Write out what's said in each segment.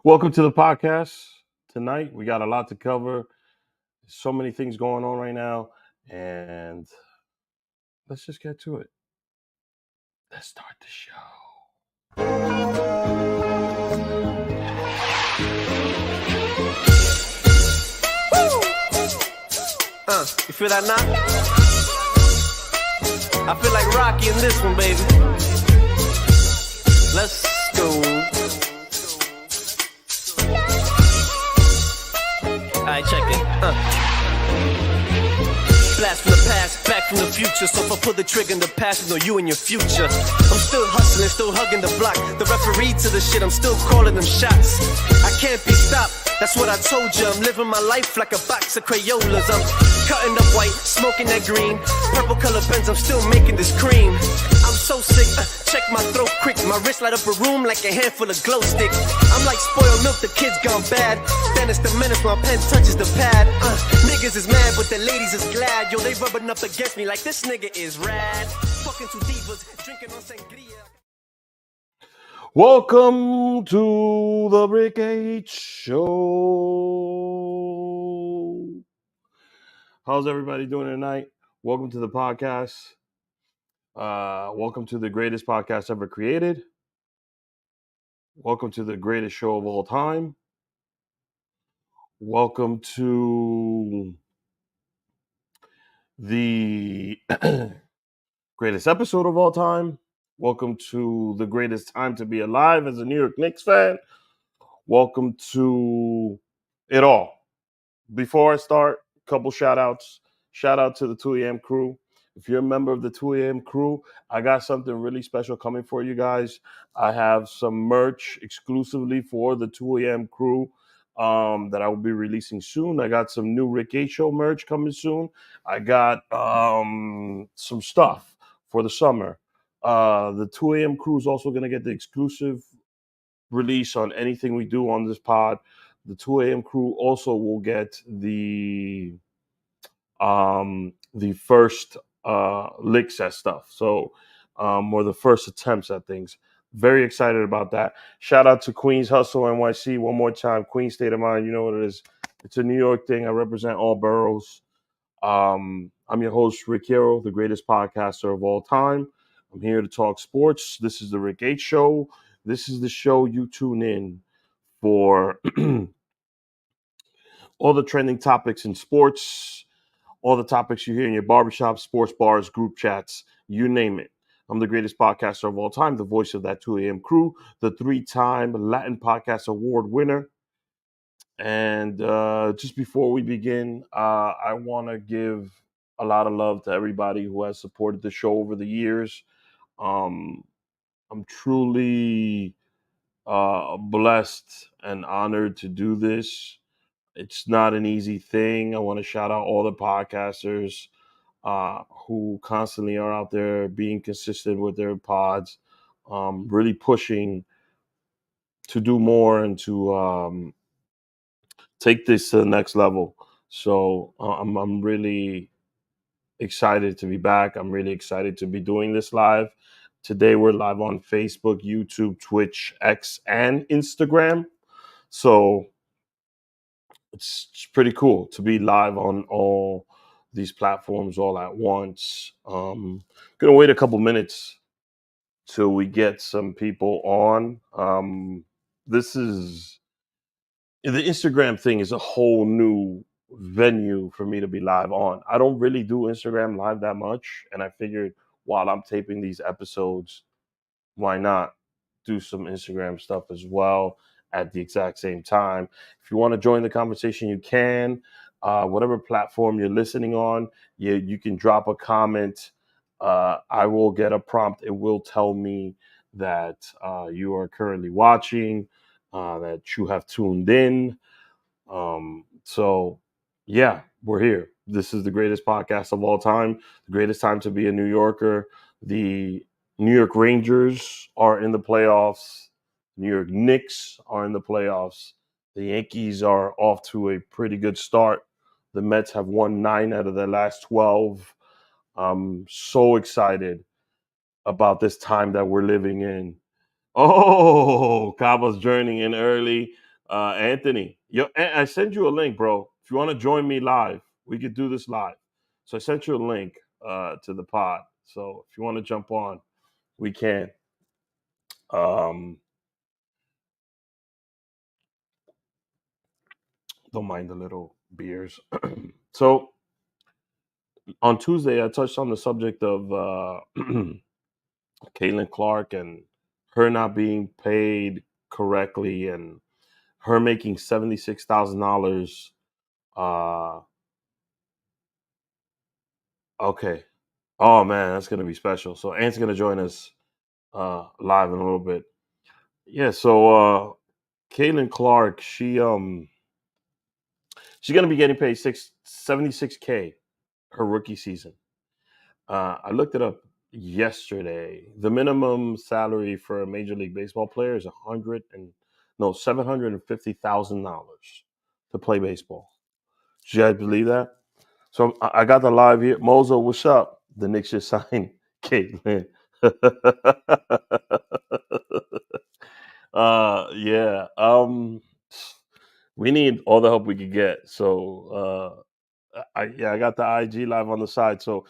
Welcome to the podcast. Tonight, we got a lot to cover. So many things going on right now, and let's just get to it. Let's start the show. You feel that knock? I feel like Rocky in this one, baby. Let's go. Alright, check it. Blast from the past, back from the future. So if I pull the trigger in the past, you know you and your future. I'm still hustling, still hugging the block. The referee to the shit, I'm still calling them shots. I can't be stopped, that's what I told you. I'm living my life like a box of Crayolas. I'm cutting up white, smoking that green. Purple color pens, I'm still making this cream. I'm so sick, check my throat quick. My wrist light up a room like a handful of glow sticks. I'm like spoiled milk, the kids gone bad. Then it's the menace, my pen touches the pad. Niggas is mad, but the ladies is glad. Yo, they rubbing up against me like this nigga is rad. Fucking two divas, drinking on sangria. Welcome to the Rick H Show. How's everybody doing tonight? Welcome to the podcast. Welcome to the greatest podcast ever created. Welcome to the greatest show of all time. Welcome to the greatest episode of all time. Welcome to the greatest time to be alive as a New York Knicks fan. Welcome to it all. Before I start, a couple shout outs. Shout out to the 2 a.m. crew. If you're a member of the 2 a.m. crew, I got something really special coming for you guys. I have some merch exclusively for the 2 a.m. crew that I will be releasing soon. I got some new Rick H Show merch coming soon. I got some stuff for the summer. The 2 a.m. crew is also going to get the exclusive release on anything we do on this pod. The 2 a.m. crew also will get the first licks at stuff. So, or the first attempts at things. Very excited about that. Shout out to Queens Hustle NYC one more time. Queens State of Mind, you know what it is. It's a New York thing. I represent all boroughs. I'm your host, Rick Hero, the greatest podcaster of all time. I'm here to talk sports. This is the Rick H Show. This is the show you tune in for all the trending topics in sports, all the topics you hear in your barbershop, sports bars, group chats, you name it. I'm the greatest podcaster of all time, the voice of that 2 a.m. crew, the 3-time Latin Podcast Award winner. And just before we begin, I want to give a lot of love to everybody who has supported the show over the years. I'm truly blessed and honored to do this. It's not an easy thing. I want to shout out all the podcasters who constantly are out there being consistent with their pods, really pushing to do more and to take this to the next level. So I'm really excited to be back. I'm really excited to be doing this live. Today we're live on Facebook, YouTube, Twitch, X, and Instagram. So it's pretty cool to be live on all these platforms all at once. Gonna wait a couple minutes till we get some people on. This is the Instagram thing is a whole new venue for me to be live on. I don't really do Instagram live that much, and I figured while I'm taping these episodes, why not do some Instagram stuff as well at the exact same time? If you want to join the conversation, you can. Whatever platform you're listening on, you can drop a comment. I will get a prompt. It will tell me that you are currently watching, that you have tuned in. So, yeah, we're here. This is the greatest podcast of all time, the greatest time to be a New Yorker. The New York Rangers are in the playoffs. New York Knicks are in the playoffs. The Yankees are off to a pretty good start. The Mets have won 9 out of their last 12. I'm so excited about this time that we're living in. Oh, Caba's joining in early. Anthony, I sent you a link, bro. If you want to join me live, we could do this live. So I sent you a link to the pod. So if you want to jump on, we can. Um, don't mind the little beers. So on Tuesday, I touched on the subject of Caitlin Clark and her not being paid correctly and her making $76,000. Okay. Oh man, that's gonna be special. So Ant's gonna join us live in a little bit. Yeah. So Caitlin Clark, she's gonna be getting paid 76K her rookie season. I looked it up yesterday. The minimum salary for a major league baseball player is $750,000 to play baseball. Do you guys believe that? So I got the live here. Mozo, what's up? The Knicks just signed Caitlin. Yeah. We need all the help we could get. So I got the IG live on the side. So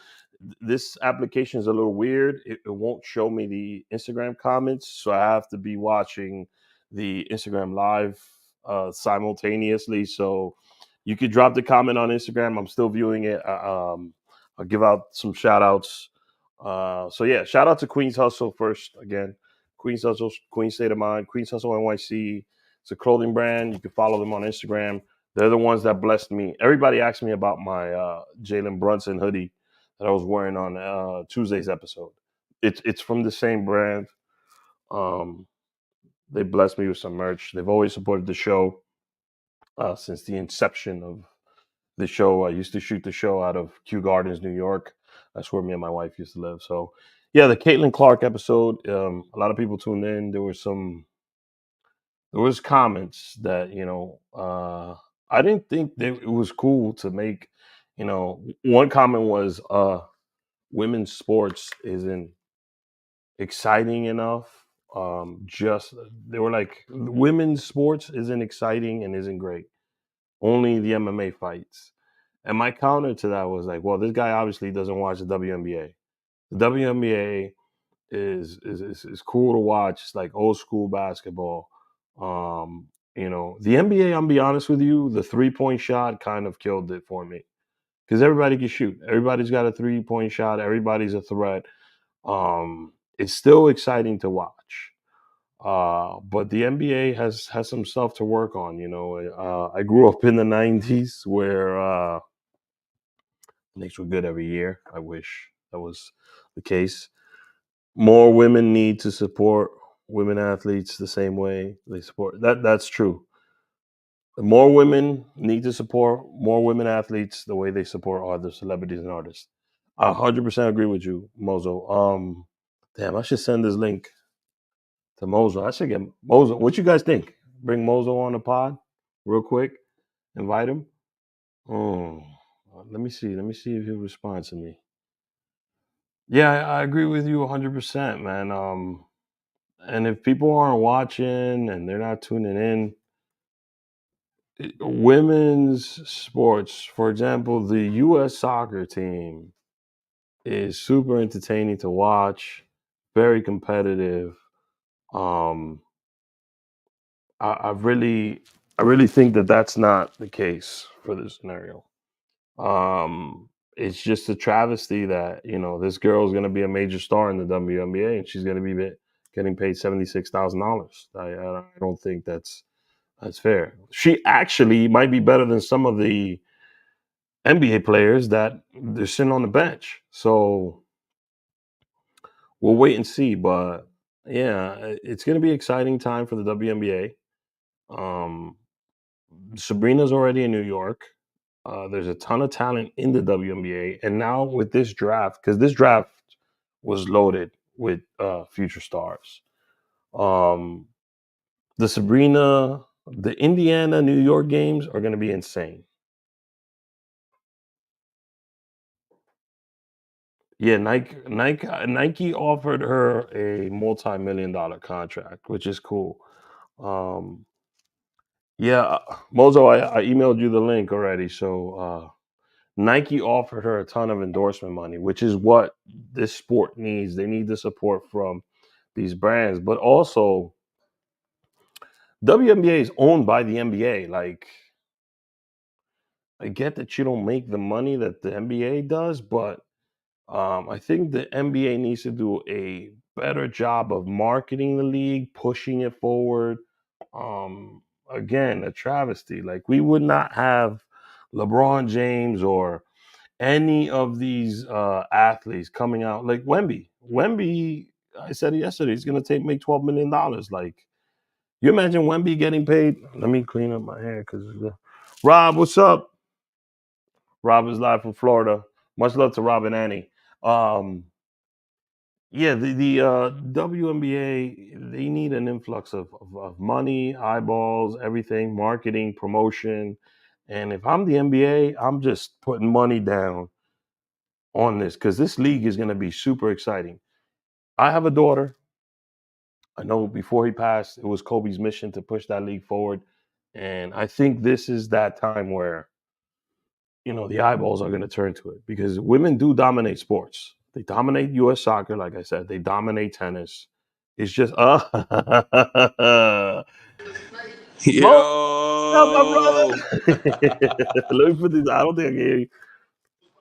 this application is a little weird. It won't show me the Instagram comments, so I have to be watching the Instagram live simultaneously. So you could drop the comment on Instagram. I'm still viewing it. I'll give out some shout outs. So yeah, shout out to Queens Hustle first again. Queens Hustle, Queens State of Mind, Queens Hustle NYC. It's a clothing brand. You can follow them on Instagram. They're the ones that blessed me. Everybody asked me about my Jalen Brunson hoodie that I was wearing on Tuesday's episode. It's from the same brand. Um, they blessed me with some merch. They've always supported the show since the inception of the show. I used to shoot the show out of Kew Gardens, New York. That's where me and my wife used to live. So, yeah, the Caitlin Clark episode. A lot of people tuned in. There was comments that I didn't think that it was cool to make. One comment was women's sports isn't exciting enough. Just they were like women's sports isn't exciting and isn't great. Only the MMA fights. And my counter to that was like, well, this guy obviously doesn't watch the WNBA. The WNBA is cool to watch. It's like old school basketball. The NBA, I'm be honest with you, the 3-point shot kind of killed it for me because everybody can shoot. Everybody's got a 3-point shot. Everybody's a threat. It's still exciting to watch. But the NBA has some stuff to work on. I grew up in the '90s where Knicks were good every year. I wish that was the case. More women need to support women athletes the same way they support that. That's true. More women need to support more women athletes the way they support other celebrities and artists. 100% agree with you, Mozo. Damn, I should send this link to Mozo. I should get Mozo. What you guys think? Bring Mozo on the pod real quick. Invite him. Oh, let me see. Let me see if he'll respond to me. Yeah, I agree with you 100%, man. And if people aren't watching and they're not tuning in, women's sports, for example, the U.S. soccer team is super entertaining to watch, very competitive. Um, I really think that that's not the case for this scenario. It's just a travesty that this girl is going to be a major star in the WNBA and she's going to be getting paid $76,000. I don't think that's fair. She actually might be better than some of the NBA players that they're sitting on the bench. So we'll wait and see. But yeah, it's going to be an exciting time for the WNBA. Um, Sabrina's already in New York. There's a ton of talent in the WNBA, and now with this draft, because this draft was loaded with future stars. Um, the Sabrina, the Indiana, New York games are going to be insane. Yeah, Nike offered her a multi-million-dollar contract, which is cool. Um, Yeah, Mozo, I emailed you the link already. So Nike offered her a ton of endorsement money, which is what this sport needs. They need the support from these brands, but also WNBA is owned by the NBA. Like, I get that you don't make the money that the NBA does, but I think the NBA needs to do a better job of marketing the league, pushing it forward. Um, Again, a travesty. Like, we would not have LeBron James or any of these athletes coming out like Wemby. Wemby, I said it yesterday, he's gonna take make $12 million. Like, you imagine Wemby getting paid? Let me clean up my hair because Rob, what's up? Rob is live from Florida. Much love to Rob and Annie. Um, yeah, the WNBA, they need an influx of money, eyeballs, everything, marketing, promotion. And if I'm the NBA, I'm just putting money down on this because this league is going to be super exciting. I have a daughter. I know before he passed, it was Kobe's mission to push that league forward. And I think this is that time where, the eyeballs are going to turn to it because women do dominate sports. They dominate U.S. soccer, like I said. They dominate tennis. It's just, Mo, what's up, my Yo, brother? Let me put this. I don't think I can hear you.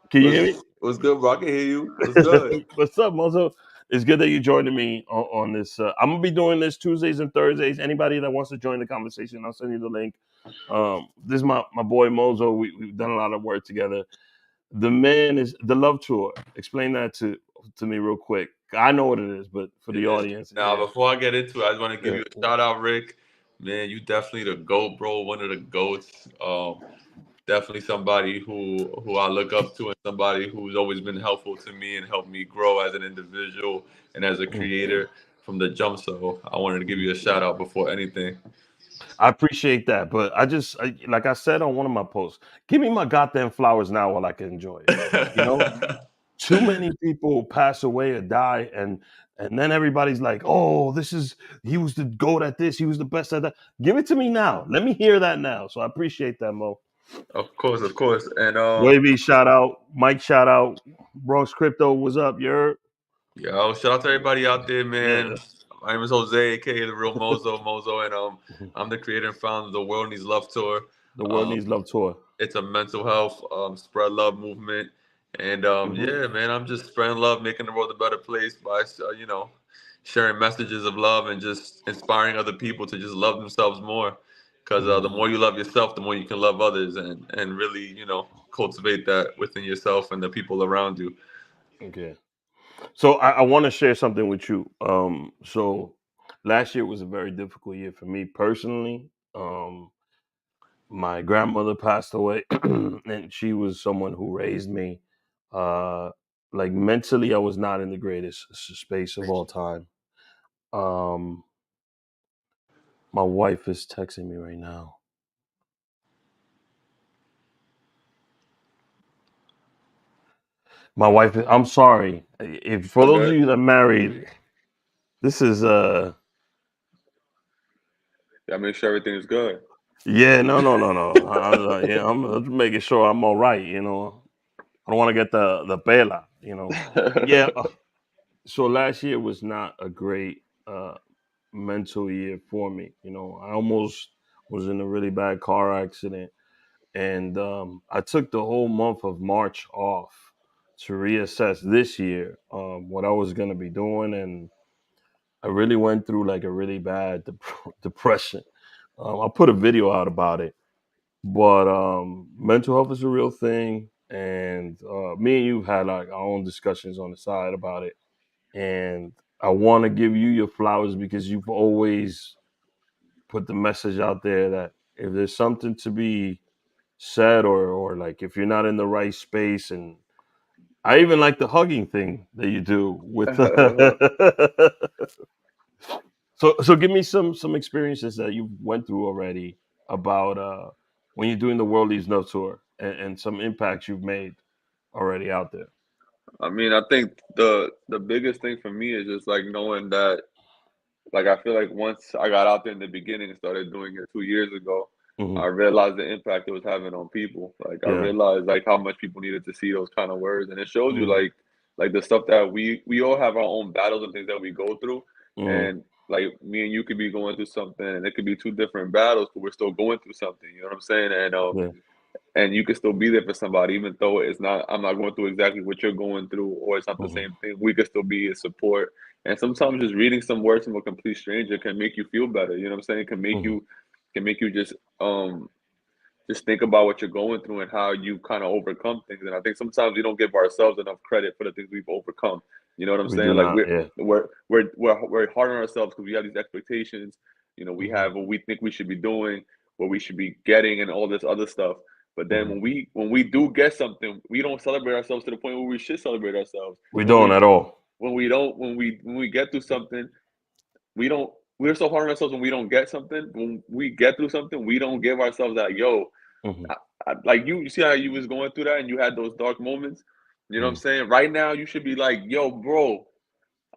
Can you hear me? what's good, bro? I can hear you. What's good? What's up, Mozo? It's good that you joined me on this. I'm gonna be doing this Tuesdays and Thursdays. Anybody that wants to join the conversation, I'll send you the link. This is my boy Mozo. We've done a lot of work together. The man is the Love Tour. Explain that to me real quick. I know what it is, but for the Yeah. audience, Now, yeah, before I get into it, I just want to give yeah. you a shout out, Rick. Man, you definitely the GOAT, bro. One of the GOATs. Definitely somebody who I look up to and somebody who's always been helpful to me and helped me grow as an individual and as a Mm, creator from the jump. So I wanted to give mm. you a shout out before anything. I appreciate that, but like I said on one of my posts, give me my goddamn flowers now while I can enjoy it. You know, too many people pass away or die, and then everybody's like, "Oh, he was the goat at this, he was the best at that." Give it to me now. Let me hear that now. So I appreciate that, Mo. Of course, of course. And Wavy shout out, Mike shout out, Bronx Crypto was up. You're yo, shout out to everybody out there, man. yeah. My name is Jose, aka the real Mozo, and I'm the creator and founder of the World Needs Love Tour. The world Um, needs love tour. it's a mental health spread love movement, and Hmm. yeah, man, I'm just spreading love, making the world a better place by sharing messages of love and just inspiring other people to just love themselves more. Because Hmm. the more you love yourself, the more you can love others, and really cultivate that within yourself and the people around you. Okay. So I want to share something with you. So last year was a very difficult year for me personally. My grandmother passed away, and she was someone who raised me. Uh, like, mentally, I was not in the greatest space of all time. Um, my wife is texting me right now. My wife, I'm sorry. If for All those of good. you that married, this is I make sure everything is good. yeah, no. Yeah, I'm just making sure I'm all right. I don't want to get the pela. Yeah. So last year was not a great mental year for me. I almost was in a really bad car accident, and I took the whole month of March off to reassess this year what I was going to be doing, and I really went through like a really bad depression. I put a video out about it, but mental health is a real thing, and me and you had like our own discussions on the side about it, and I want to give you your flowers because you've always put the message out there that if there's something to be said, or like if you're not in the right space, and I even like the hugging thing that you do with so give me some experiences that you went through already about when you're doing the World Leagues No Tour, and some impacts you've made already out there. I mean, I think the biggest thing for me is just like knowing that, like, I feel like once I got out there in the beginning and started doing it 2 years ago, I Hmm. realized the impact it was having on people. Like I Yeah. realized like how much people needed to see those kind of words, and it shows you Hmm. like the stuff that we all have our own battles and things that we go through, Hmm. and like me and you could be going through something, and it could be two different battles, but we're still going through something. You know what I'm saying? Yeah. And you can still be there for somebody, even though it's not. I'm not going through exactly what you're going through, or it's not the Hmm. same thing. We could still be a support, and sometimes just reading some words from a complete stranger can make you feel better. You know what I'm saying? It Hmm. can make you just think about what you're going through and how you kind of overcome things. And I think sometimes we don't give ourselves enough credit for the things we've overcome. You know what I'm We do saying? Like not. Yeah. we're hard on ourselves because we have these expectations. You know, we Hmm. have what we think we should be doing, what we should be getting, and all this other stuff. But then Hmm. when we do get something, we don't celebrate ourselves to the point where we should celebrate ourselves. We When don't we at all. when we don't when we get through something, we don't we're so hard on ourselves when we don't get something. When we get through something, we don't give ourselves that, yo, Hmm. like you see how you was going through that and you had those dark moments. You know what I'm Hmm. saying? Right now, you should be like, yo, bro,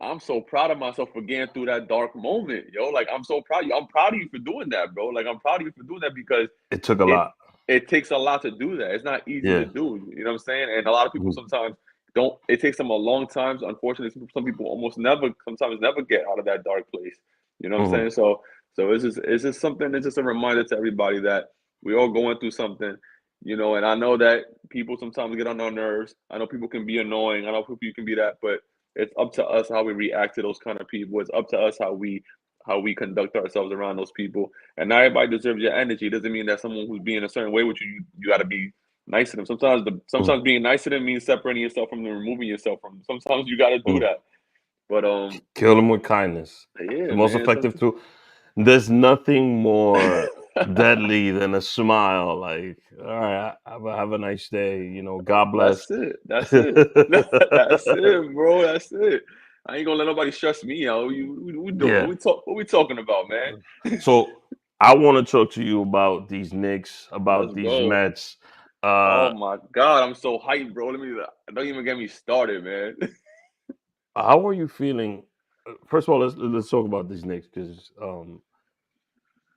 I'm so proud of myself for getting through that dark moment, yo. Like I'm so proud of you. I'm proud of you for doing that, bro. Like I'm proud of you for doing that because It took a it lot. it takes a lot to do that. It's not easy to Yeah. do. You know what I'm saying? And a lot of people Mhm. sometimes don't. It takes them a long time. So unfortunately, some people almost never, sometimes never get out of that dark place. You know what I'm Mhm. saying? So it's just something. It's just a reminder to everybody that we all going through something. You know, and I know that people sometimes get on our nerves. I know people can be annoying. I know people can be that, but it's up to us how we react to those kind of people. It's up to us how we conduct ourselves around those people. And not everybody deserves your energy. It doesn't mean that someone who's being a certain way with you, you got to be nice to them. Mhm. Sometimes being nice to them means separating yourself from them, removing yourself from them. Sometimes you got to do Mhm. that. But Kill them with kindness. The yeah, most man. effective tool. There's nothing more deadly than a smile. Like, all right, have a nice day. God bless. That's it. That's it. That's it, bro. That's it. I ain't gonna let nobody stress me out. We doing? Yeah. What we talking about, man? So I want to talk to you about these Knicks, Let's about these go. Mets. Oh Uh, my God, I'm so hyped, bro. Don't even get me started, man. how are you feeling? First of all, let's talk about these Knicks because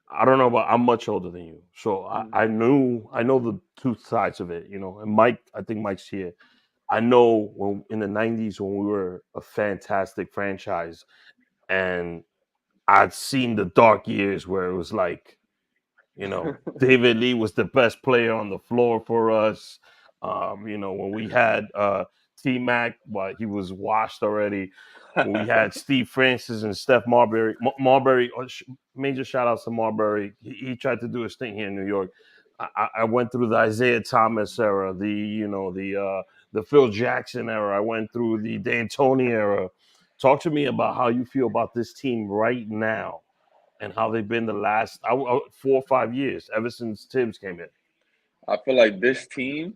I don't know about. I'm much older than you, so I know the two sides of it. And Mike, I think Mike's here. I know when in the '90s when we were a fantastic franchise, and I'd seen the dark years where it was like, David Lee was the best player on the floor for us. When we had T Mac, but he was washed already. When we had Steve Francis and Steph Marbury, Marbury, major shout outs to Marbury. He tried to do his thing here in New York. I went through the Isaiah Thomas era, the Phil Jackson era. I went through the D'Antoni era. Talk to me about how you feel about this team right now and how they've been the last 4 or 5 years ever since Tibbs came in. I feel like this team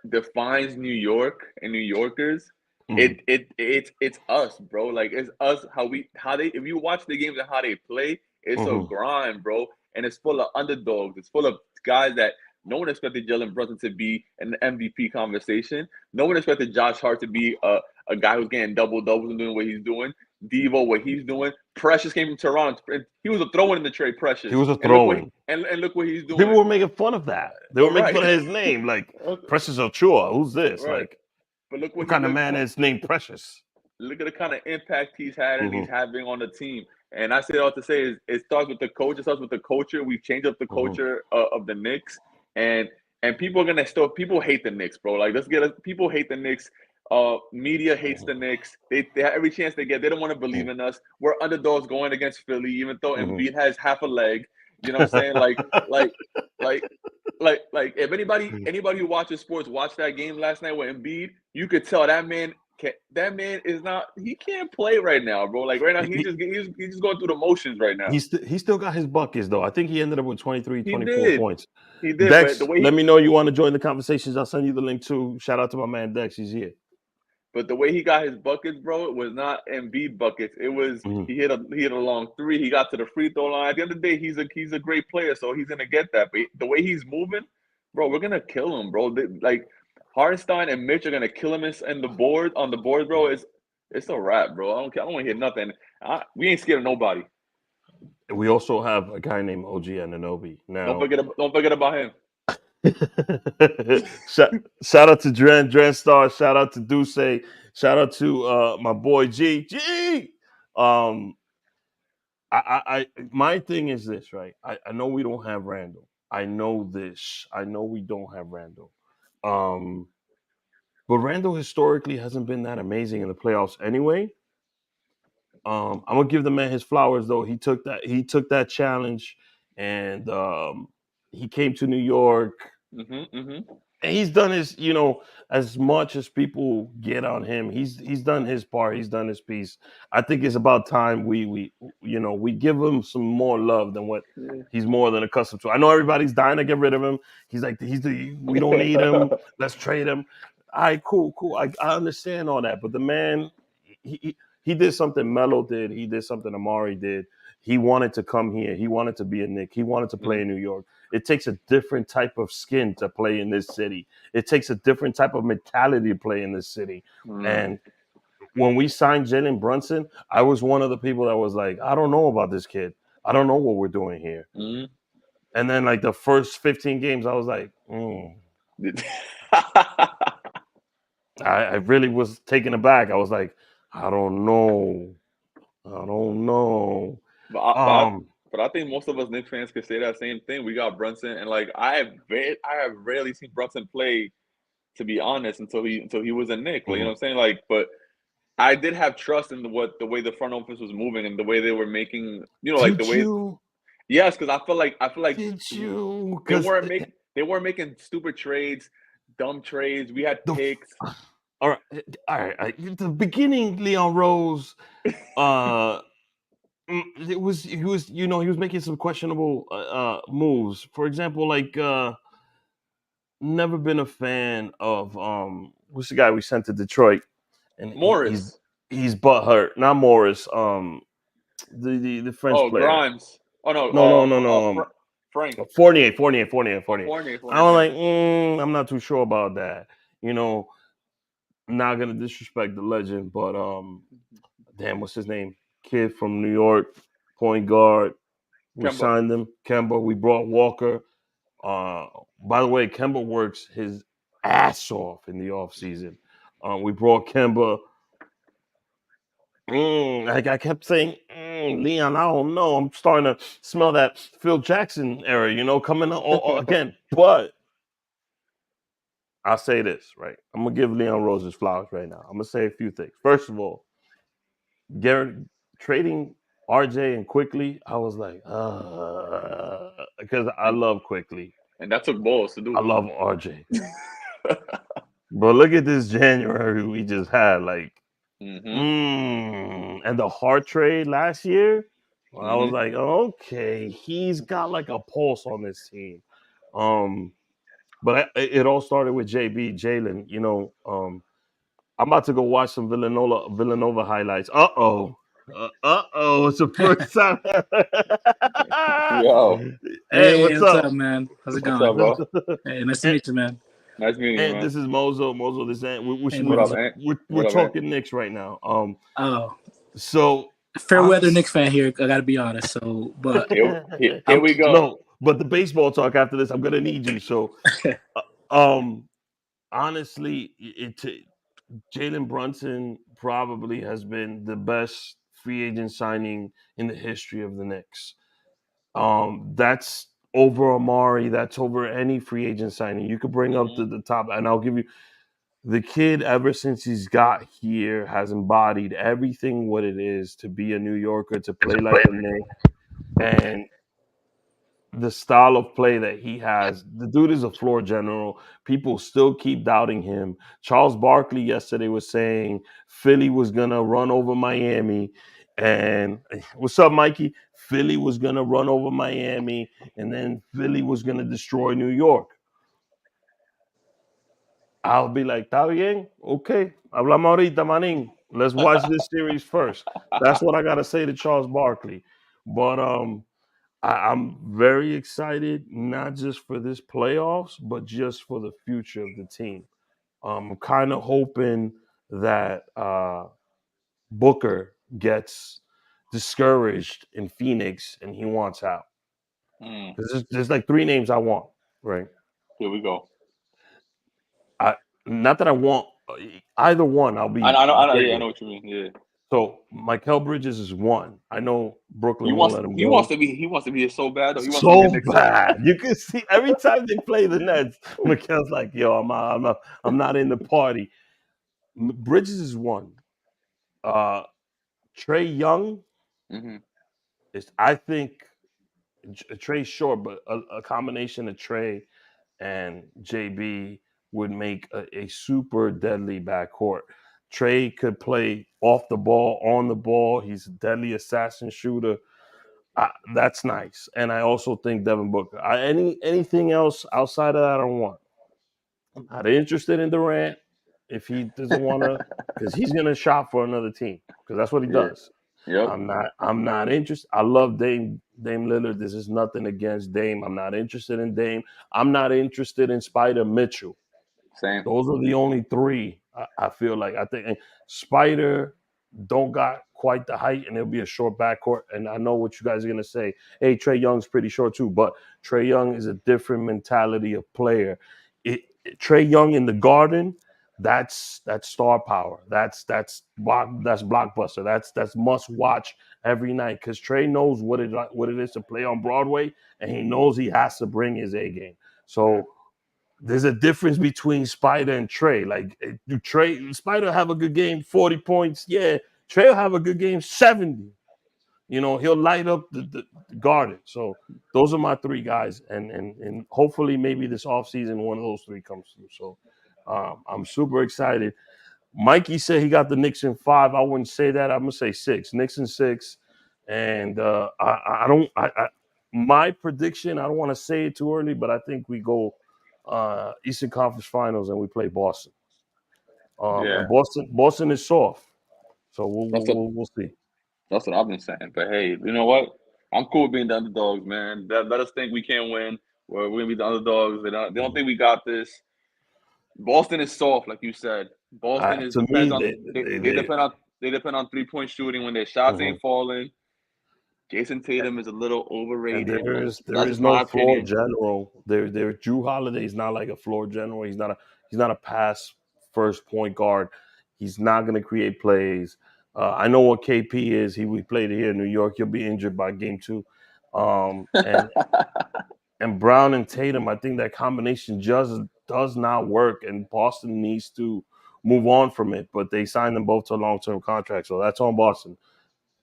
defines New York and New Yorkers. Hmm. It's us, bro. Like it's us how they if you watch the games and how they play, it's a Hmm. grind, bro. And it's full of underdogs. It's full of guys that no one expected Jalen Brunson to be in the MVP conversation. No one expected Josh Hart to be a guy who's getting double doubles and doing what he's doing. Devo, what he's doing. Precious came from Toronto. He was a throw in the trade, He Precious. was a And look what throwing. and look what he's People doing. were making fun of that. They were All making right. fun of his name, like Okay. Precious Ochoa. Who's this? Right. Like, But look what what he kind of look man is named Precious? look at the kind of impact he's had and he's Hmm. having on the team. And I say all to say is it starts with the coach. It starts with the culture. We've changed up the Hmm. culture of the Knicks, and people are gonna still people hate the Knicks, bro. Like people hate the Knicks. Media hates the Knicks. They have every chance they get. They don't want to believe Hmm. in us. We're underdogs going against Philly, even though Hmm. Embiid has half a leg. You know what I'm saying? Like, like, like if anybody who watches sports watched that game last night with Embiid, you could tell that man is not he can't play right now, bro. Like right now he, he's just going through the motions right now. he still got his buckets though. I think he ended up with 23, He 24 did. points. He did, but Dex, let me know you want to join the conversations. I'll send you the link too. Shout out to my man Dex. He's here. the way he got his buckets, bro, it was not Embiid buckets. It was Hmm. he hit a long three. He got to the free throw line. At the end of the day, he's a great player, so he's gonna get that. But the way he's moving, bro, we're gonna kill him, bro. Like Hardenstein and Mitch are gonna kill him in the board on the board, bro. It's a wrap, bro. I don't care. I don't want to hear nothing. We ain't scared of nobody. We also have a guy named OG Ananobi. Now, Don't forget about him. shout, shout out to Dren Star. Shout out to Duce. Shout out to my boy G. G. Um, my thing is this, right? I know we don't have Randall. I know this. I know we don't have Randall. Um, but Randall historically hasn't been that amazing in the playoffs anyway. I'm gonna give the man his flowers though. He took that challenge, and he came to New York, Mm-hmm. and he's done his, as much as people get on him, he's done his part, he's done his piece. I think it's about time we give him some more love than what he's more than accustomed to. I know everybody's dying to get rid of him. We don't need him, let's trade him. All right, cool. I understand all that, but the man, he did something Melo did, he did something Amari did. He wanted to come here, he wanted to be a Knick, he wanted to play in New York. It takes a different type of skin to play in this city. It takes a different type of mentality to play in this city. Mm-hmm. And when we signed Jalen Brunson, I was one of the people that was like, I don't know about this kid. I don't know what we're doing here. Mm-hmm. And then like the first 15 games, I was like, I really was taken aback. I was like, I don't know. I don't know. But I, but I, Um, but I think most of us Knicks fans could say that same thing. We got Brunson, and like I have rarely seen Brunson play, to be honest, until he was a Knick. Like, you know mhm. what I'm saying? Like, but I did have trust in the way the front office was moving and the way they were making, like the Did way. you? Yes, because I feel like Did you? they Because weren't make they weren't making stupid trades, dumb trades. We had the picks. all right, At the beginning, Leon Rose, uh, it was he was making some questionable moves. For example, like never been a fan of what's the guy we sent to Detroit, and Morris. he's butthurt. Not Morris. The French Oh, player. Grimes. Oh no. No. Frank. Oh, Fournier. I was like, Fournier. I'm not too sure about that. You know, not gonna disrespect the legend, but damn, what's his name? Kid from New York, point guard. We Kemba. signed him. Kemba. We brought Walker. Uh, by the way, Kemba works his ass off in the off season. We brought Kemba. Like I kept saying, Leon, I don't know. I'm starting to smell that Phil Jackson era, coming again. But I'll say this, right? I'm gonna give Leon Rose his flowers right now. I'm gonna say a few things. First of all, Garrett trading RJ and quickly, I was like, because I and love quickly. and that took balls to I do. love RJ. But look at this January we just had. Like, Mm-hmm. and the Hart trade last year, well, I was Mm-hmm. like, okay, he's got like a pulse on this team. Um, but it all started with JB Jalen. I'm about to go watch some Villanova highlights. It's the first time. Yo, Hey, Hey, what's what's up? up, man? How's it what's going? up, bro? Hey, nice to and, meet you, man. Nice meeting you, and man. this is Mozo. Mozo, this Ant. Hey, What up, Mozo. Ant? We're What up, Ant? talking Knicks right now. Oh, So fair weather honest, Knicks fan here. I gotta be honest. So, but Here I'm we go. no, but the baseball talk after this, I'm gonna need you. So, um, honestly, Jalen Brunson probably has been the best free agent signing in the history of the Knicks. That's over Amari. That's over any free agent signing. You could bring up Mm-hmm. the top, and I'll give you the kid. Ever since he's got here, has embodied everything what it is to be a New Yorker, to play like a Knick, and the style of play that he has. The dude is a floor general. People still keep doubting him. Charles Barkley yesterday was saying Philly was gonna run over Miami, and what's up, Mikey? Philly was gonna run over Miami, and then Philly was gonna destroy New York. I'll be like, "Está bien, okay. Hablamos ahorita, manín. Let's watch this series first." That's what I gotta say to Charles Barkley. But I'm very excited, not just for this playoffs, but just for the future of the team. I'm kind of hoping that Booker gets discouraged in Phoenix and he wants out. Mm, There's like three names I want, right? here we go. I not that I want either one. I'll be Yeah, I there. know what you mean. Yeah, So Michael Bridges is one. I know he Brooklyn won't wants let him he wants go. to be he wants to be here so bad though. He wants to be So a Knicks fan. bad. You can see every time they play the Nets, Mikel's like, "Yo, I'm not in the party." Bridges is one. Uh, Trey Young Hmm. is, I think, Trey's short, but a combination of Trey and JB would make a super deadly backcourt. Trey could play off the ball, on the ball. He's a deadly assassin shooter. That's nice. And I also think Devin Booker. Anything else outside of that, I don't want. I'm not interested in Durant if he doesn't want to, because he's gonna shop for another team because that's what he Yeah. does. Yep. I'm not interested. I love Dame Lillard. This is nothing against Dame. I'm not interested in Dame. I'm not interested in Spider Mitchell. Same. Those are the only three I feel like. I think and Spider don't got quite the height, and it'll be a short backcourt. And I know what you guys are gonna say. Hey, Trey Young's pretty short too, but Trey Young is a different mentality of player. Trey Young in the Garden, that's star power. That's blockbuster. That's must watch every night because Trey knows what it is to play on Broadway, and he knows he has to bring his A game. So there's a difference between Spider and Trey. Like, do Trey Spider have a good game, 40 points? Yeah. Trey will have a good game, 70. He'll light up the Garden. So those are my three guys. And hopefully maybe this offseason one of those three comes through. So I'm super excited. Mikey said he got the Knicks in 5. I wouldn't say that. I'm gonna say 6. Knicks in 6. And I don't my prediction, I don't want to say it too early, but I think we go Eastern Conference Finals and we play Boston. Yeah. And Boston is soft, so That's what we'll see. that's what I've been saying. But hey, you know what? I'm cool with being the underdogs, man. Let us think we can win. We're gonna be the underdogs. They don't think we got this. Boston is soft, like you said. Boston is To depends me, on they they depend on 3-point shooting when their shots mhm. ain't falling. Jason Tatum is a little And overrated, but there that's is just no my floor opinion. general. Drew Holiday is not like a floor general. He's not a pass first point guard. He's not going to create plays. I know what KP is. We played here in New York. He'll be injured by game 2. And Brown and Tatum, I think that combination just does not work, and Boston needs to move on from it. But they signed them both to long term contracts, so that's on Boston.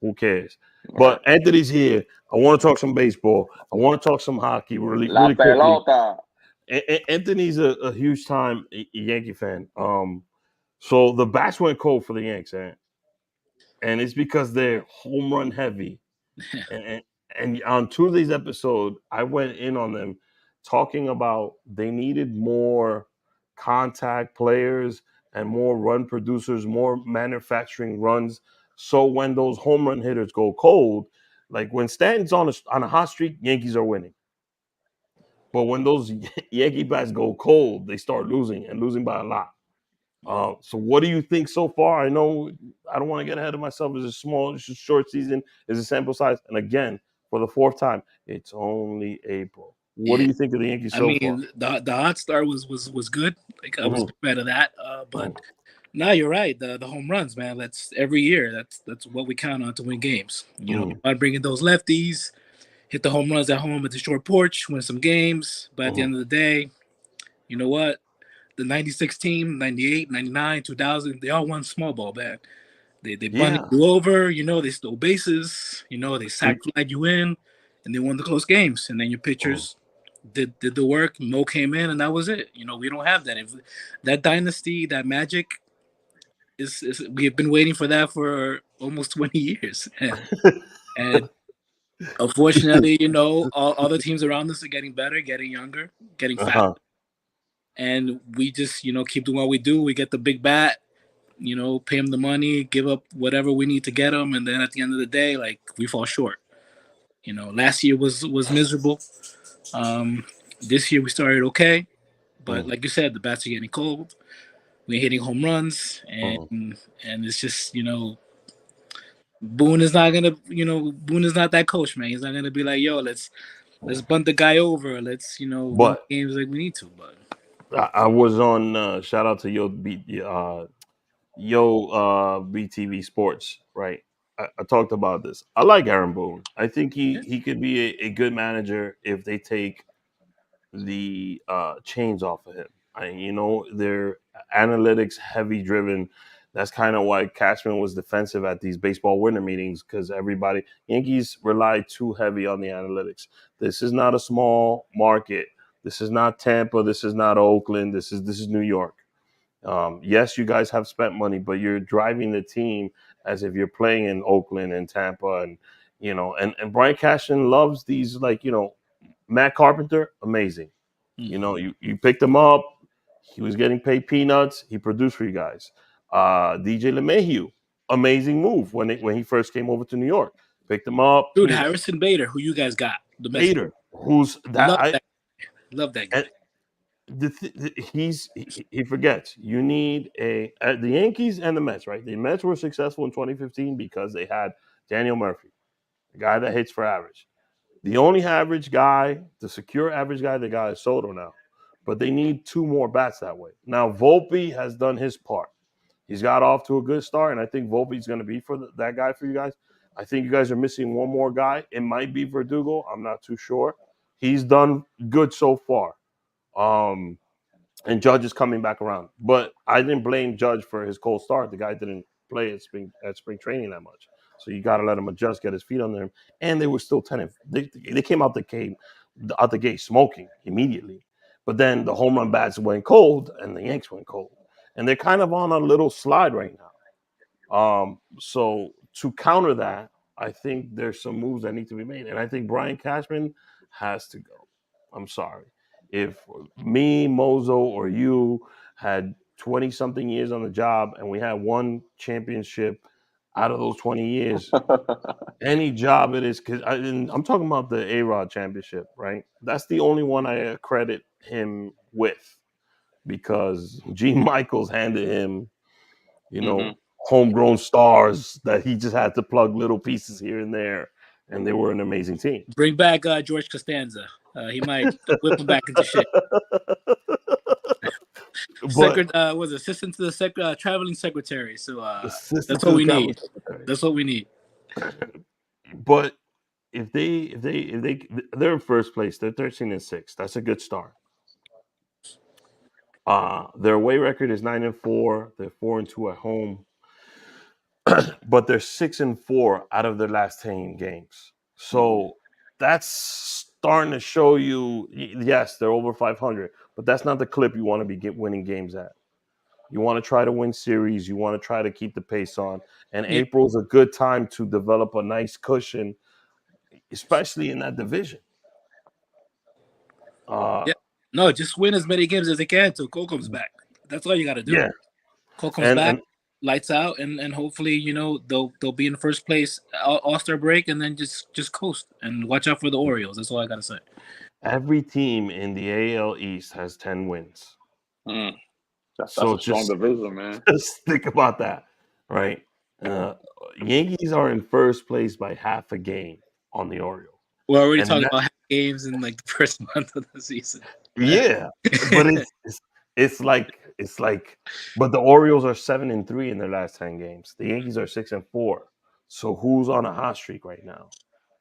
Who cares? Right. But Anthony's here. I want to talk some baseball. I want to talk some hockey really, La really quickly. pelota. Anthony's a huge time Yankee fan. So the bats went cold for the Yanks, and it's because they're home run heavy. And, and on Tuesday's episode, I went in on them talking about they needed more contact players and more run producers, more manufacturing runs. So when those home run hitters go cold, like when Stanton's on a hot streak, Yankees are winning. But when those Yankee bats go cold, they start losing and losing by a lot. So what do you think so far? I know I don't want to get ahead of myself. It's a short season, it's a sample size. And again, for the fourth time, it's only April. What do Yeah. you think of the Yankees I so far? mean, the hot start was good. Like I was a Mm-hmm. big fan of that. But no, you're right. The home runs, man. That's every year. That's what we count on to win games. You want bringing those lefties, hit the home runs at home at the short porch, win some games. But at the Mm-hmm. end of the day, you know what? The 96 team, 98, 99, 2000, they all won small ball, man. They bunted Yeah. you over, they stole bases, they We, sack flagged you in, and they won the close games. And then your mm. pitchers did the work. Mo came in, and that was it. We don't have that. If that dynasty, that magic is we have been waiting for that for almost 20 years, and unfortunately, all other teams around us are getting better, getting younger, getting faster, Uh-huh. and we just keep doing what we do. We get the big bat, pay him the money, give up whatever we need to get him, and then at the end of the day, like we fall short. Last year was miserable. This year we started okay, but Mm. like you said, the bats are getting cold. We're hitting home runs, and Mm. and it's just Boone is not gonna, Boone is not that coach, man. He's not gonna be like, yo, let's bunt the guy over. Let's, win But games like we need to. But I was on shout out to BTV Sports, right? I talked about this. I like Aaron Boone. I think yeah, he could be a good manager if they take the chains off of him. They're analytics heavy driven. That's kind of why Cashman was defensive at these baseball winter meetings because everybody Yankees rely too heavy on the analytics. This is not a small market. This is not Tampa. This is not Oakland. This is New York. Yes, you guys have spent money, but you're driving the team as if you're playing in Oakland and Tampa, and Brian Cashman loves these Matt Carpenter, amazing. mm. You picked him up. He was getting paid peanuts. He produced for you guys. DJ LeMahieu, amazing move when he first came over to New York. Picked him up. Dude, Harrison Bader, who you guys got, the Mets, Bader, who's that? love that, love that And guy. he forgets. You need the Yankees and the Mets, right? The Mets were successful in 2015 because they had Daniel Murphy, a guy that hits for average. The only average guy, the secure average guy they got is Soto now. But they need two more bats that way. Now, Volpe has done his part. He's got off to a good start, and I think Volpe's going to be that guy for you guys. I think you guys are missing one more guy. It might be Verdugo. I'm not too sure. He's done good so far. Um, and Judge is coming back around. But I didn't blame Judge for his cold start. The guy didn't play at spring training that much, so you got to let him adjust, get his feet under him. And they were still tenant. They came out the gate smoking immediately. But then the home run bats went cold, and the Yanks went cold, and they're kind of on a little slide right now. So to counter that, I think there's some moves that need to be made, and I think Brian Cashman has to go. I'm sorry. If me, Mozo, or you had 20 something years on the job and we had one championship out of those 20 years, any job it is, because I'm talking about the A Rod championship, right? That's the only one I credit him with because Gene Michaels handed him you Hmm. know, homegrown stars that he just had to plug little pieces here and there, and they were an amazing team. Bring back George Costanza. He might whip him back into shape. But Was assistant to the traveling secretary. So assistant that's to what the we travel need. secretary. That's what we need. But if they're in first place, they're 13-6. That's a good start. Their away record is 9-4. They're 4-2 at home, but they're 6-4 out of their last 10 games. Hmm. So that's starting to show you. Yes, they're over 500, but that's not the clip you want to be winning games at. You want to try to win series. You want to try to keep the pace on. And Yeah, April's a good time to develop a nice cushion, especially in that division. Uh, yeah. No, just win as many games as they can till Cole comes back. That's all you got to do. yeah, Cole comes and back, and lights out, and hopefully they'll be in first place All Star break, and then just coast and watch out for the Orioles. That's all I got to say. every team in the AL East has 10 wins. Mm. That's So a strong just division, man. just think about that, right? Uh, Yankees are in first place by half a game on the Orioles, We're already and talking about games in like the first month of the season. yeah, but it's like, but the Orioles are 7-3 in their last 10 games. The Yankees are 6-4. So who's on a hot streak right now?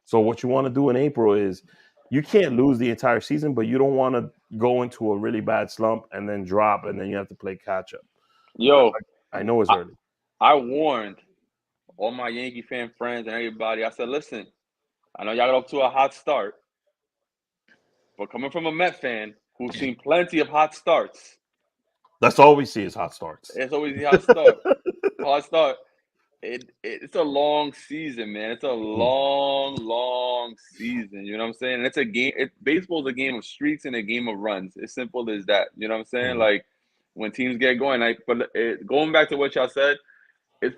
So what you want to do in April is you can't lose the entire season, but you don't want to go into a really bad slump and then drop, and then you have to play catch up. I, Yo, I know it's I, early. I warned all my Yankee fan friends and everybody. I said, listen, I know y'all got off to a hot start, but coming from a Met fan who's seen plenty of hot starts, That's all we see is hot starts. it's always the hot start. Hot start. It's a long season, man. It's a long season. You know what I'm saying? And it's a game. Baseball's a game of streaks and a game of runs. As simple as that. You know what I'm saying? Mhm. Like when teams get going. Going back to what y'all said, it's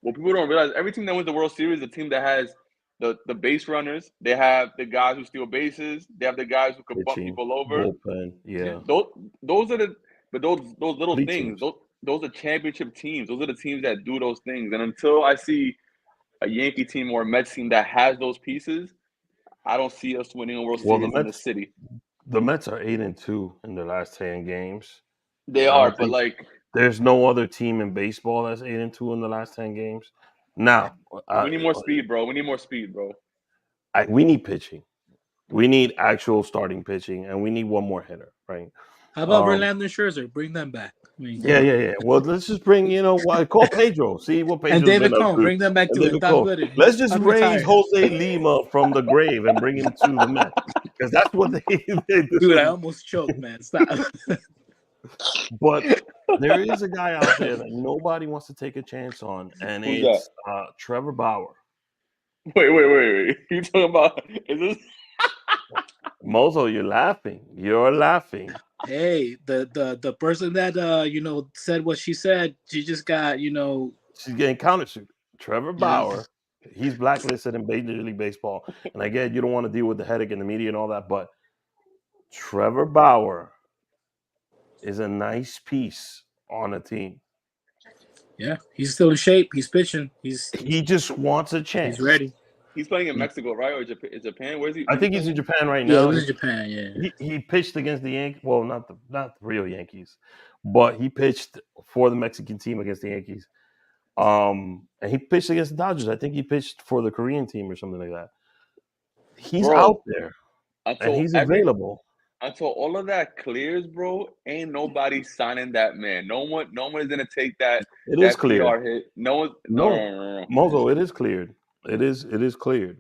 what people don't realize. Every team that wins the World Series, the team that has the base runners, they have the guys who steal bases, they have the guys who can bump Pitching, people over. bullpen, Yeah. yeah, Those are those little complete things. teams. Those are championship teams. Those are the teams that do those things. And until I see a Yankee team or a Mets team that has those pieces, I don't see us winning a World Well, the Series in the Mets city. the Mets are 8-2 in their last 10 games, They and I are, don't but think like there's no other team in baseball that's 8-2 in the last 10 games. Now, we need more speed, bro. We need more speed, bro. we need pitching. We need actual starting pitching, and we need one more hitter, right? How about Um, Verlander and Scherzer? Bring them back. I mean, come yeah, on. yeah, yeah. Well, let's just bring, call Pedro, see what And Pedro's been David up Cohn, to, bring them back and too. And David Tom Cole. Gooden, Let's just raise unretired. Jose Lima from the grave and bring him to the Mets, because that's what this Dude, I was. almost choked, man. Stop. But there is a guy out there that nobody wants to take a chance on, and Who's that? it's Trevor Bauer. Wait. You talking about is this Mozo, you're laughing. You're laughing. Hey, the person that said what she said, she just got She's getting countersued. Trevor yeah. Bauer, he's blacklisted in Major League Baseball. And again, you don't want to deal with the headache in the media and all that, but Trevor Bauer is a nice piece on a team. Yeah, he's still in shape. He's pitching. He just wants a He's chance. ready. he's playing in Mexico, right? Or Japan? I Where's he think he's in playing? Japan right Yeah, it now. was in Japan. Yeah, He pitched against the Yankees. Well, not the real Yankees, but he pitched for the Mexican team against the Yankees. And he pitched against the Dodgers. I think he pitched for the Korean team or something like that. He's out Bro, there and until he's every available. until all of that clears, bro, ain't nobody signing that man. No one is gonna take It is that cleared. PR hit. No one No, no. Mozo, it is cleared. It is cleared.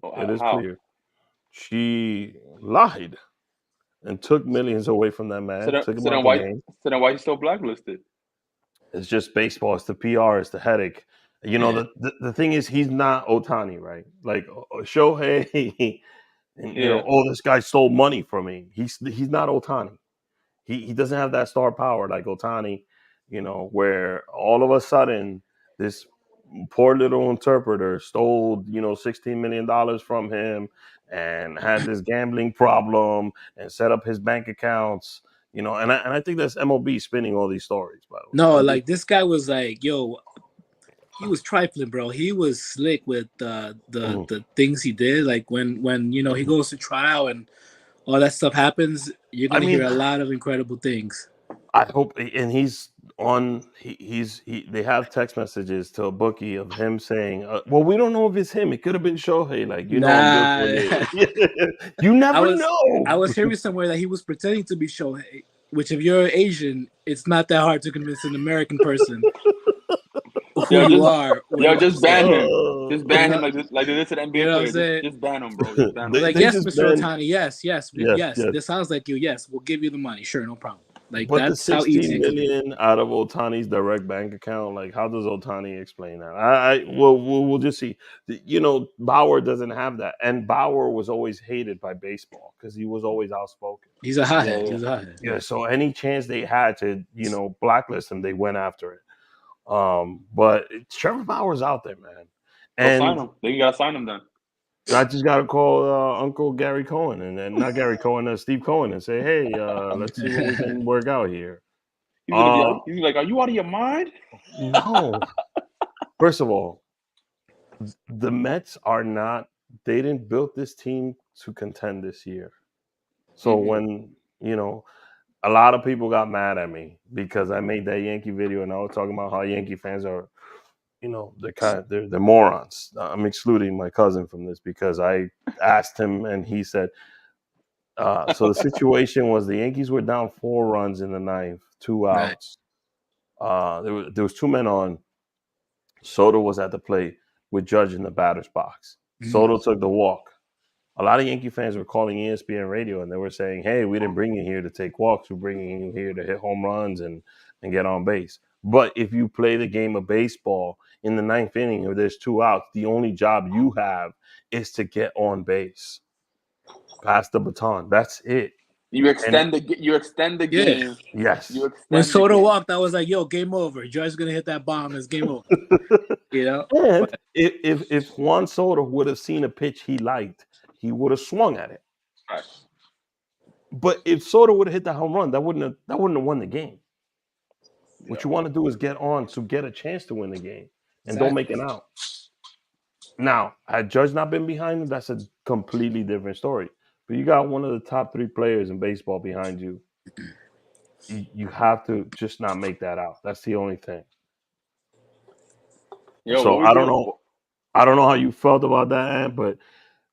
Oh, It is how? cleared. She lied and took millions away from that So man, then took him so out then the why game. so then why you still blacklisted? It's just baseball. It's the PR. It's the headache. yeah. The thing is, he's not Otani, right? Like Shohei, and Yeah. this guy stole money from me. He's not Otani. He doesn't have that star power like Otani, where all of a sudden this poor little interpreter stole, $16 million from him and had this gambling problem and set up his bank accounts, and I think that's MLB spinning all these stories, by the No, way. like this guy was like, yo, he was trifling, bro. He was slick with Mhm. the things he did. Like when he goes to trial and all that stuff happens, you're I gonna hear mean, a lot of incredible things. I hope, and he's on. They have text messages to a bookie of him saying, "Well, we don't know if it's him. It could have been Shohei. Like, I'm good for Nah, it." You I never was I know. was hearing somewhere that he was pretending to be Shohei, which if you're Asian, it's not that hard to convince an American person who Yo, you just are when yo, you just say ban it. him. Uh, Just You ban him know, like they did to the you NBA know what I'm player. Just saying? just ban him, bro. Just ban him. Like, they yes, just Mr. been Otani, yes, yes. yes. This sounds like you. Yes, we'll give you the money. Sure, no problem. Like But the that's how easy 16 it can be. million out of Otani's direct bank account, like how does Otani explain that? We'll just see. Bauer doesn't have that, and Bauer was always hated by baseball because he was always outspoken. He's a Yeah, hothead. yeah. He's a hothead. Yeah, so any chance they had to, blacklist him, they went after it. But Trevor Bauer's out there, man, So sign and him. Then you gotta sign him then. I just got to call Uncle Gary Cohen and then not Gary Cohen, Steve Cohen, and say, hey, let's see what we can work out here. He's gonna be Uh, like, are you out of your mind? no. First of all, the Mets are not. They didn't build this team to contend this year. So Mm-hmm. when a lot of people got mad at me because I made that Yankee video and I was talking about how Yankee fans are, they're morons. I'm excluding my cousin from this because I asked him and he said. So the situation was the Yankees were down 4 runs in the ninth, two Right. outs. There was two men on. Soto was at the plate with Judge in the batter's box. Mhm. Soto took the walk. A lot of Yankee fans were calling ESPN radio and they were saying, "Hey, we didn't bring you here to take walks. We're bringing you here to hit home runs and get on base." But if you play the game of baseball in the ninth inning or there's two outs, the only job you have is to get on base, pass the baton. That's it. And You extend the Yeah. game. You yes, When extend the Soto game. walked, I was like, "Yo, game over. Judge's gonna hit that bomb. It's game over." You know. and But if Juan Soto would have seen a pitch he liked, he would have swung at it. Facts. But if Soto would have hit that home run, that wouldn't have won the game. What Yeah. you want to do is get on to get a chance to win the game, and don't make exactly. it out. Now, had Judge not been behind him, that's a completely different story. But you got one of the top three players in baseball behind you. You have to just not make that out. That's the only thing. Yo, So what we I don't doing? know. I don't know how you felt about that, Ant, but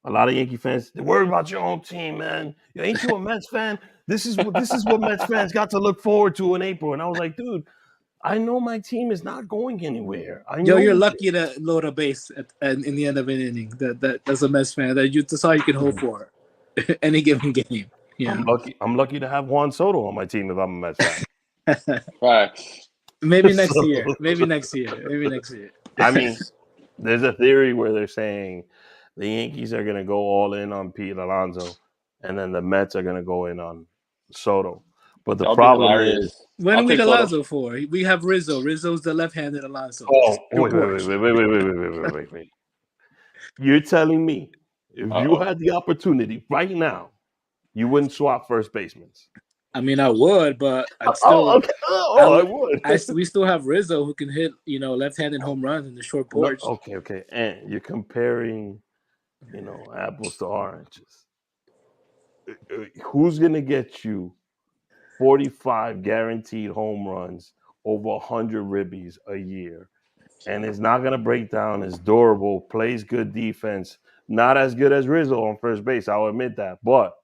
a lot of Yankee fans they worry about your own team, man. Ain't you a Mets fan? This is what Mets fans got to look forward to in April. And I was like, dude, I know my team is not going anywhere. I Yo, you're know lucky to load a base in the end of an inning. That's a Mets fan. That's all you can hope for, any given game. You I'm know, lucky. I'm lucky to have Juan Soto on my team if I'm a Mets fan. Facts. maybe next So, year. Maybe next year. Maybe next year. I mean, there's a theory where they're saying the Yankees are going to go all in on Pete Alonso, and then the Mets are going to go in on Soto. But the That would be problem is, hilarious. When I'll do we take need Soto. Alonso for? We have Rizzo. Rizzo's the left-handed Alonso. oh, wait, wait, wait, Reports. wait, wait, wait, wait, wait, wait, wait, wait, wait. You're telling me if Uh you oh. had the opportunity right now, you wouldn't swap first basemen? I mean, I would, but I'd Oh, still. okay. I I would. would. We still have Rizzo who can hit, left-handed home runs in the short No, porch. okay, okay. And you're comparing, apples to oranges. Who's gonna get you 45 guaranteed home runs over 100 ribbies a year? And it's not gonna break down. It's durable, plays good defense. Not as good as Rizzo on first base. I'll admit that, but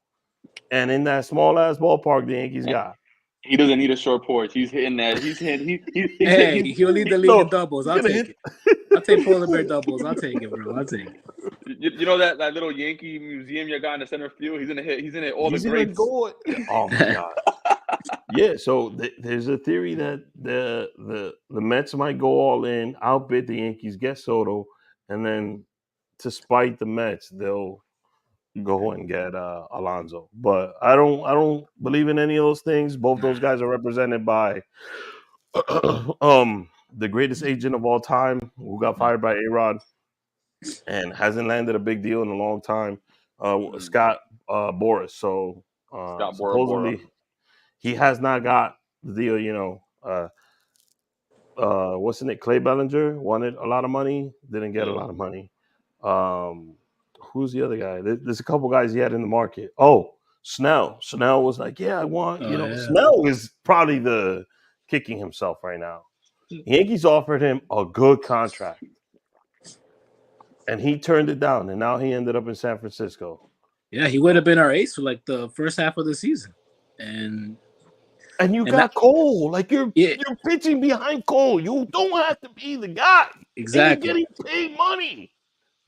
and in that small ass ballpark the Yankees got. He doesn't need a short porch. He's hitting that. He's hitting. He's hit. Hey, He's. he'll lead the league in No, doubles. he's I'll gonna take hit. it. I'll take polar bear doubles. I'll take it, bro. I'll take it. You know that little Yankee museum you got in the center field. He's gonna hit. He's gonna hit all the He's gonna greats. go. Oh my god. Yeah, so there's a theory that the Mets might go all in, outbid the Yankees, get Soto, and then to spite the Mets, they'll go and get Alonso. But I don't believe in any of those things. Both those guys are represented by the greatest agent of all time, who got fired by A Rod and hasn't landed a big deal in a long time. Mm, Scott Boris. So Scott Bora Bora. supposedly he has not got the deal. What's in it? Clay Bellinger wanted a lot of money, didn't get a Yeah. lot of money. Um, who's the other guy? There's a couple guys he had in the market. Oh, Snell. Snell was like, yeah, I want. Oh yeah. Snell is probably the kicking himself right now. The Yankees offered him a good contract, and he turned it down, and now he ended up in San Francisco. Yeah, he would have been our ace for like the first half of the season, and And you and that got Cole. Like you're yeah, you're pitching behind Cole. You don't have to be the guy, and you're exactly getting paid money.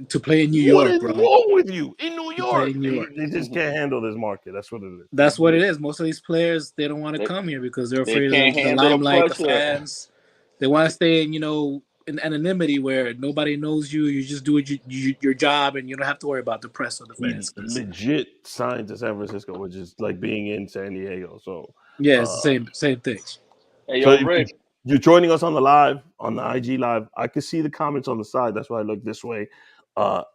to play in New What York, is bro. wrong with you in New To play York? in New York. They just can't handle this market. That's what it is. That's what it is. Most of these players they don't want to They come here because they're they afraid can't of the handle the limelight, the pressure. fans. They want to stay in in anonymity where nobody knows you. You just do your job and you don't have to worry about the press or the He fans. 'Cause, legit signed to San Francisco, which is like being in San Diego. So, yeah, it's the uh, same thing. Hey so yo, if Rick. you're joining us on the live on the IG live, I can see the comments on the side. That's why I look this way.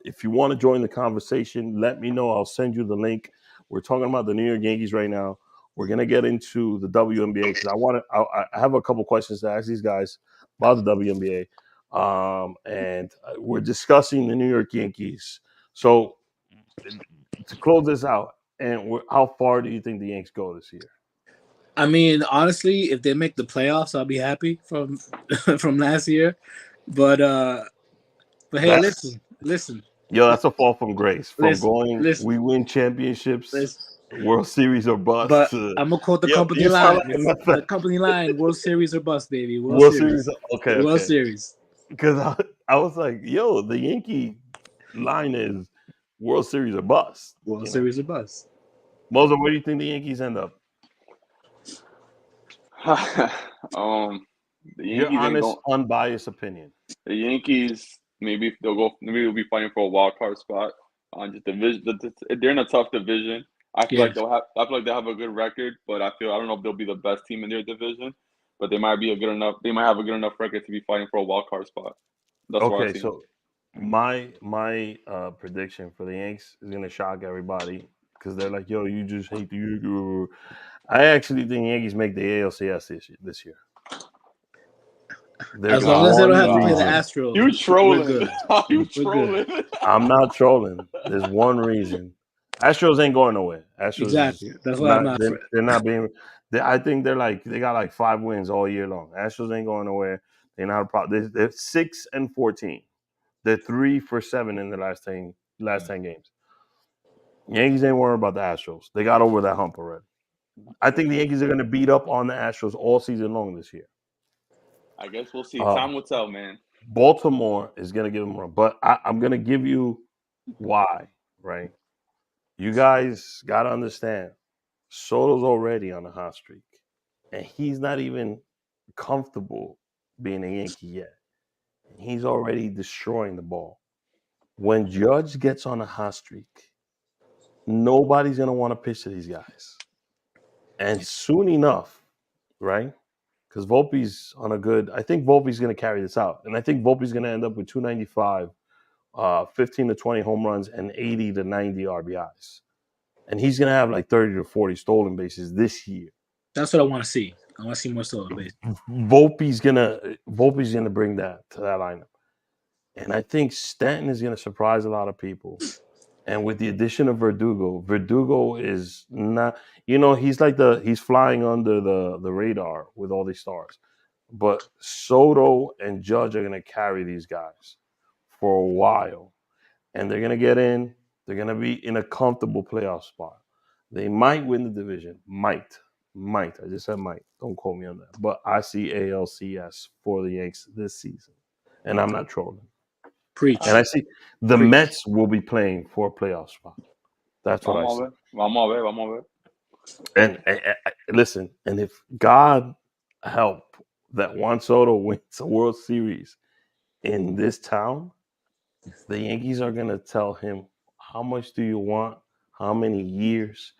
If you want to join the conversation, let me know. I'll send you the link. We're talking about the New York Yankees right now. We're gonna get into the WNBA because I have a couple questions to ask these guys about the WNBA, and we're discussing the New York Yankees. So to close this out, and how far do you think the Yanks go this year? I mean, honestly, if they make the playoffs, I'll be happy from from last year. But uh, but hey, That's listen, that's a fall from grace. From listen, going, listen, we win championships, listen. World Series or bust. But I'm gonna quote the Yo, company you sound line. like a It's Met fan. the company line: World Series or bust, baby. World World Series. Series, Okay, World okay. Series, Because I was like, yo, the Yankee line is World Series or bust. World Series or bust. Mozo, where do you think the Yankees end up? um, the Your Yankees ain't honest, going. unbiased opinion. The Yankees maybe they'll go. Maybe they'll be fighting for a wild card spot on just division. They're in a tough division. I feel Yeah, like they'll have. I feel like they'll have a good record, but I don't know if they'll be the best team in their division. But they might be a good enough. They might have a good enough record to be fighting for a wild card spot. That's where I Okay, see them. so my prediction for the Yanks is gonna shock everybody because they're like, yo, you just hate the Yankees. I actually think the Yankees make the ALCS this year. There's As long as they don't one have to play the Nah, reason. Astros, you we're trolling? good. You We're good. trolling? I'm not trolling. There's one reason. Astros ain't going nowhere. Astros is Exactly. That's why I'm not. not for it. They're not being. I think they got like 5 wins all year long. Astros ain't going nowhere. They're not a problem. They're 6-14. They're 3-7 in the last ten games. Yankees ain't worried about the Astros. They got over that hump already. I think the Yankees are going to beat up on the Astros all season long this year. I guess we'll see. Uh, Time will tell, man. Baltimore is going to give them a run, but I'm going to give you why. Right? You guys got to understand. Soto's already on a hot streak, and he's not even comfortable being a Yankee yet. And he's already destroying the ball. When Judge gets on a hot streak, nobody's gonna want to pitch to these guys. And soon enough, right? Because Volpe's on a good. I think Volpe's gonna carry this out, and I think Volpe's gonna end up with 295, 15 to 20 home runs, and 80 to 90 RBIs. And he's gonna have like 30 to 40 stolen bases this year. That's what I want to see. I want to see more stolen base. Volpe's gonna bring that to that lineup, and I think Stanton is gonna surprise a lot of people. And with the addition of Verdugo, Verdugo is not, he's flying under the radar with all these stars. But Soto and Judge are gonna carry these guys for a while, and they're gonna get in. They're gonna be in a comfortable playoff spot. They might win the division. Might. I just said might. Don't quote me on that. But I see ALCS for the Yanks this season, and I'm not trolling. And Preach. I see the Preach. Mets will be playing for a playoff spot. That's what I Vamos a see. ver. Vamos a ver. Vamos a ver. And listen, and if God help that Juan Soto wins a World Series in this town, the Yankees are gonna tell him, how much do you want? How many years?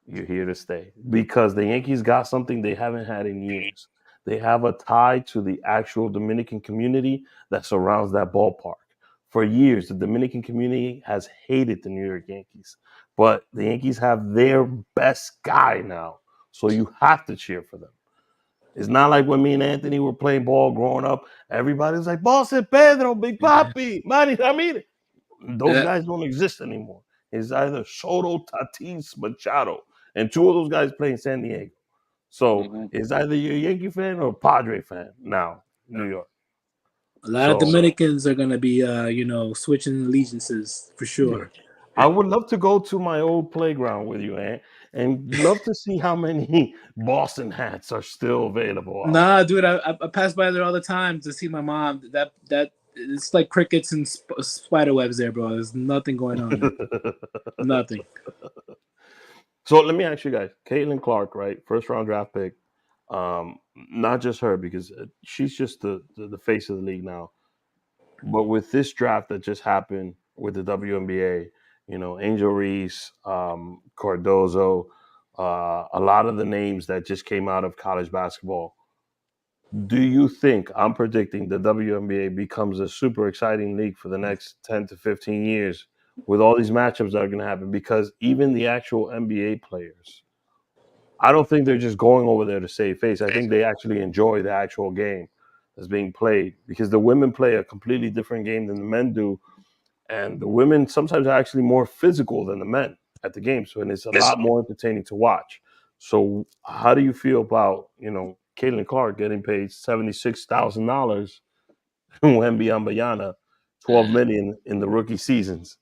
You're here to stay. Because the Yankees got something they haven't had in years. They have a tie to the actual Dominican community that surrounds that ballpark. For years, the Dominican community has hated the New York Yankees, but the Yankees have their best guy now. So you have to cheer for them. It's not like when me and Anthony were playing ball growing up. Everybody was like, Boss Pedro, Big Papi, Manny Ramirez. Those Yeah. guys don't exist anymore. It's either Soto, Tatis, Machado, and two of those guys play in San Diego. So Mm-hmm. it's either you're a Yankee fan or a Padre fan now, New York. A lot of So Dominicans are gonna be, switching allegiances for yeah, sure. I would love to go to my old playground with you, and love to see how many Boston hats are still available out Nah, dude, I pass by there all the time to see my mom. That it's like crickets and spider webs there, bro. There's nothing going on there. there. Nothing. So let me ask you guys, Caitlin Clark, right? First round draft pick. Not just her because she's just the face of the league now. But with this draft that just happened with the WNBA, Angel Reese, Cardozo, a lot of the names that just came out of college basketball. Do you think I'm predicting the WNBA becomes a super exciting league for the next 10 to 15 years with all these matchups that are going to happen? Because even the actual NBA players, I don't think they're just going over there to save face. I think they actually enjoy the actual game that's being played because the women play a completely different game than the men do, and the women sometimes are actually more physical than the men at the game. So, and it's a lot more entertaining to watch. So, how do you feel about Caitlin Clark getting paid $76,000 when Bayana 12 million in the rookie seasons,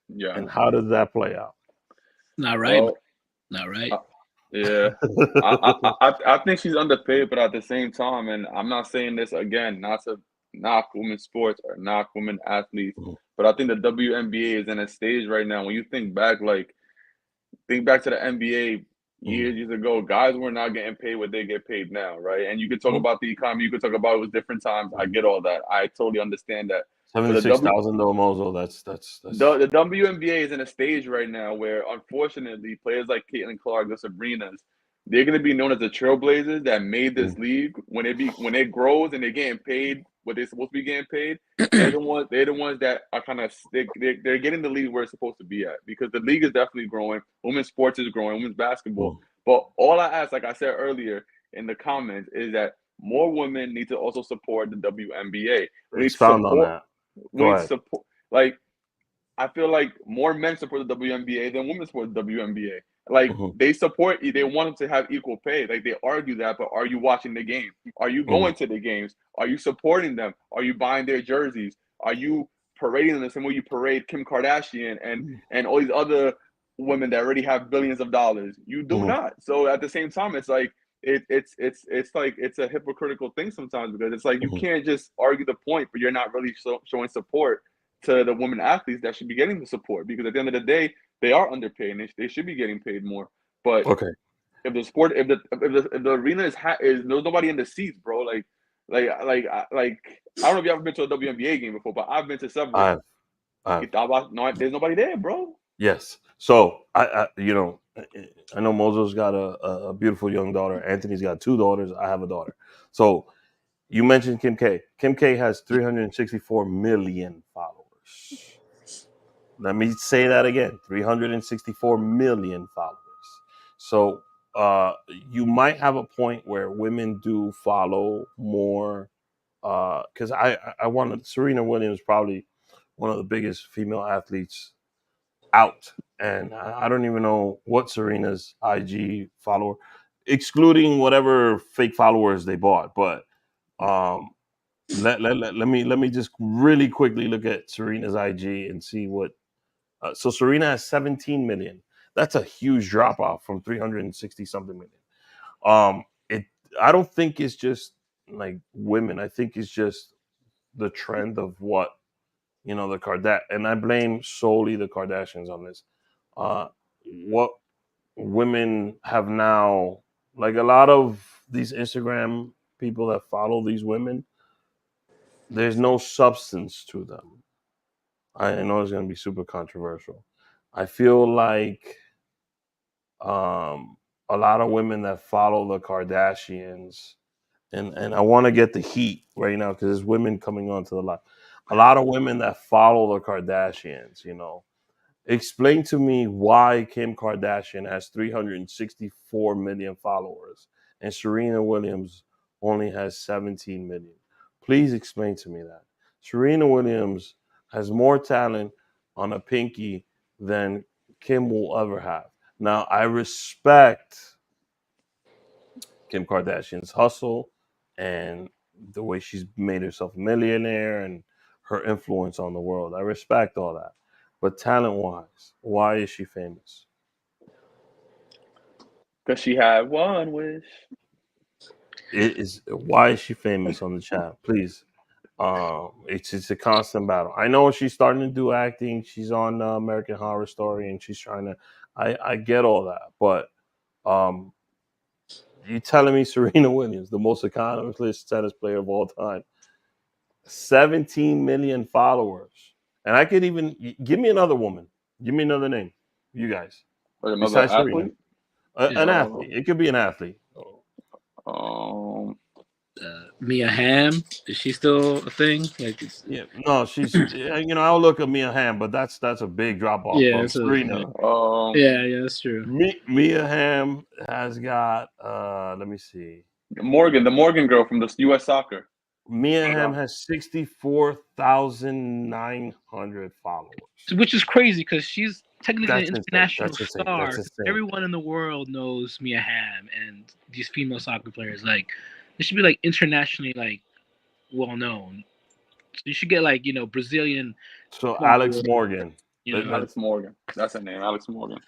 Yeah. and how does that play out? Not right, man. Well, Not right. I, yeah. I think she's underpaid, but at the same time, and I'm not saying this again, not to knock women's sports or knock women athletes, but I think the WNBA is in a stage right now. When you think back to the NBA years ago, guys were not getting paid what they get paid now, right? And you could talk about the economy, you could talk about it was different times. I get all that. I totally understand that. But 76,000 though, Mozo. That's the WNBA is in a stage right now where, unfortunately, players like Caitlin Clark, the Sabrinas, they're going to be known as the trailblazers that made this league. When it grows and they're getting paid what they're supposed to be getting paid, they're the ones. They're the ones that are kind of they're getting the league where it's supposed to be at, because the league is definitely growing. Women's sports is growing. Women's basketball. But all I ask, like I said earlier in the comments, is that more women need to also support the WNBA. We need to Expound on support. that. We Go need to ahead. support. Like I feel like more men support the WNBA than women support the WNBA. Like Hmm. they support, they want them to have equal pay. Like they argue that, but are you watching the game? Are you Hmm. going to the games? Are you supporting them? Are you buying their jerseys? Are you parading them the same way you parade Kim Kardashian and all these other women that already have billions of dollars? You do Hmm. not. So at the same time, it's like it's like it's a hypocritical thing sometimes because it's like you Hmm. can't just argue the point, but you're not really showing support to the women athletes that should be getting the support because at the end of the day, they are underpaid and they should be getting paid more. But Okay. if the sport, if the arena is there's nobody in the seats, bro. Like I don't know if you ever been to a WNBA game before, but I've been to several. I've, I've, No, there's nobody there, bro. yes. So I know Mozo's got a beautiful young daughter. Anthony's got two daughters. I have a daughter. So you mentioned Kim K. Kim K has 364 million followers. Let me say that again: 364 million followers. So uh, you might have a point where women do follow more. Because I wanted Serena Williams probably one of the biggest female athletes out, and I don't even know what Serena's IG follower, excluding whatever fake followers they bought. But um, let me just really quickly look at Serena's IG and see what. So Serena has 17 million. That's a huge drop off from 360 something million. It I don't think it's just like women. I think it's just the trend of what the Kardashian, and I blame solely the Kardashians on this. Uh, what women have now, like a lot of these Instagram people that follow these women, there's no substance to them. I know it's going to be super controversial. I feel like a lot of women that follow the Kardashians, and I want to get the heat right now because there's women coming onto the live. A lot of women that follow the Kardashians, explain to me why Kim Kardashian has 364 million followers and Serena Williams only has 17 million. Please explain to me that. Serena Williams has more talent on a pinky than Kim will ever have. Now, I respect Kim Kardashian's hustle and the way she's made herself a millionaire and her influence on the world. I respect all that. But talent wise, why is she famous? Because she had one wish. It is why is she famous on the chat? Please. It's a constant battle. I know she's starting to do acting. She's on American Horror Story, and she's trying to. I get all that, but um, you telling me Serena Williams, the most accomplished tennis player of all time, 17 million followers. And I could even give me another woman. Give me another name. You guys. Or another Besides Serena. athlete. An Yeah. athlete. It could be an athlete. Um, Mia Hamm, is she still a thing? Like, Yeah. No, I'll look at Mia Hamm, but that's a big drop off yeah, from it's a Serena. um, yeah, that's true. Mia Hamm has got let me see. The Morgan girl from the U.S. Soccer. Mia Hamm Forgot. has 64,900 followers. Which is crazy because she's technically That's an insane. international That's insane. That's star. insane. Everyone in the world knows Mia Hamm and these female soccer players. Like, they should be like internationally like well known. So you should get like Brazilian So Alex followers. Morgan. You Let, know, let, Alex Morgan. That's her name. Alex Morgan.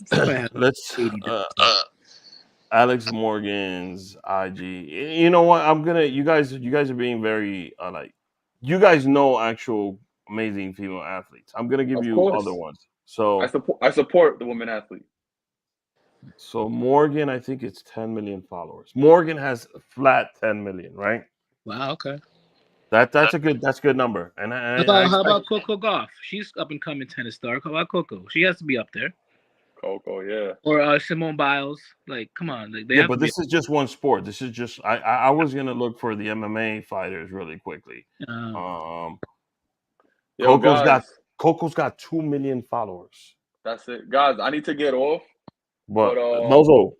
she probably has let's 80. Alex Morgan's IG. You know what? I'm gonna. You guys are being very like. You guys know actual amazing female athletes. I'm gonna give Of you other course. ones. I support the women athlete. So Morgan, I think it's 10 million followers. Morgan has flat 10 million, right? Wow. Okay. That's a good number, and I How expect. about Coco Golf? She's up and coming tennis star. How about Coco? She has to be up there. Coco, yeah. Or Simone Biles. Like, come on, like, they Yeah, have to but be. this is just one sport. This is just I was gonna look for the MMA fighters really quickly. Uh, Um, Yo, Coco's got guys, Coco's got 2 million followers. that's it. Guys, I need to get off, but But Mozo,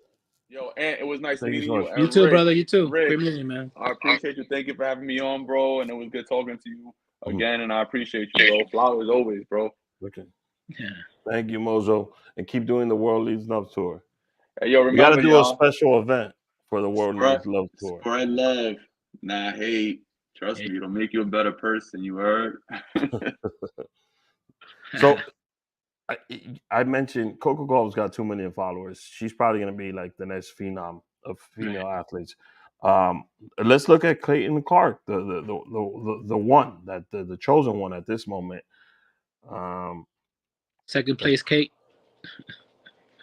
Yo, and it was nice Thank you meeting so you. much. You And too, brother. You too. Rick, Great meeting, man. I appreciate you. Thank you for having me on, bro. And it was good talking to you Mhm. again. And I appreciate you, bro. Flowers always, bro. Okay. Yeah. Thank you, Mozo, and keep doing the World Leads Love tour. Hey, yo, We got to remember, do a y'all. special event for the World Spread, Needs Love tour. spread love, not hate. Trust Hey. me, it'll make you a better person. You heard? So I, I mentioned Coco Gauff's got 2 million followers. She's probably going to be like the next phenom of female athletes. Um, let's look at Clayton Clark, the one that the chosen one at this moment. Um, Second place, Kate.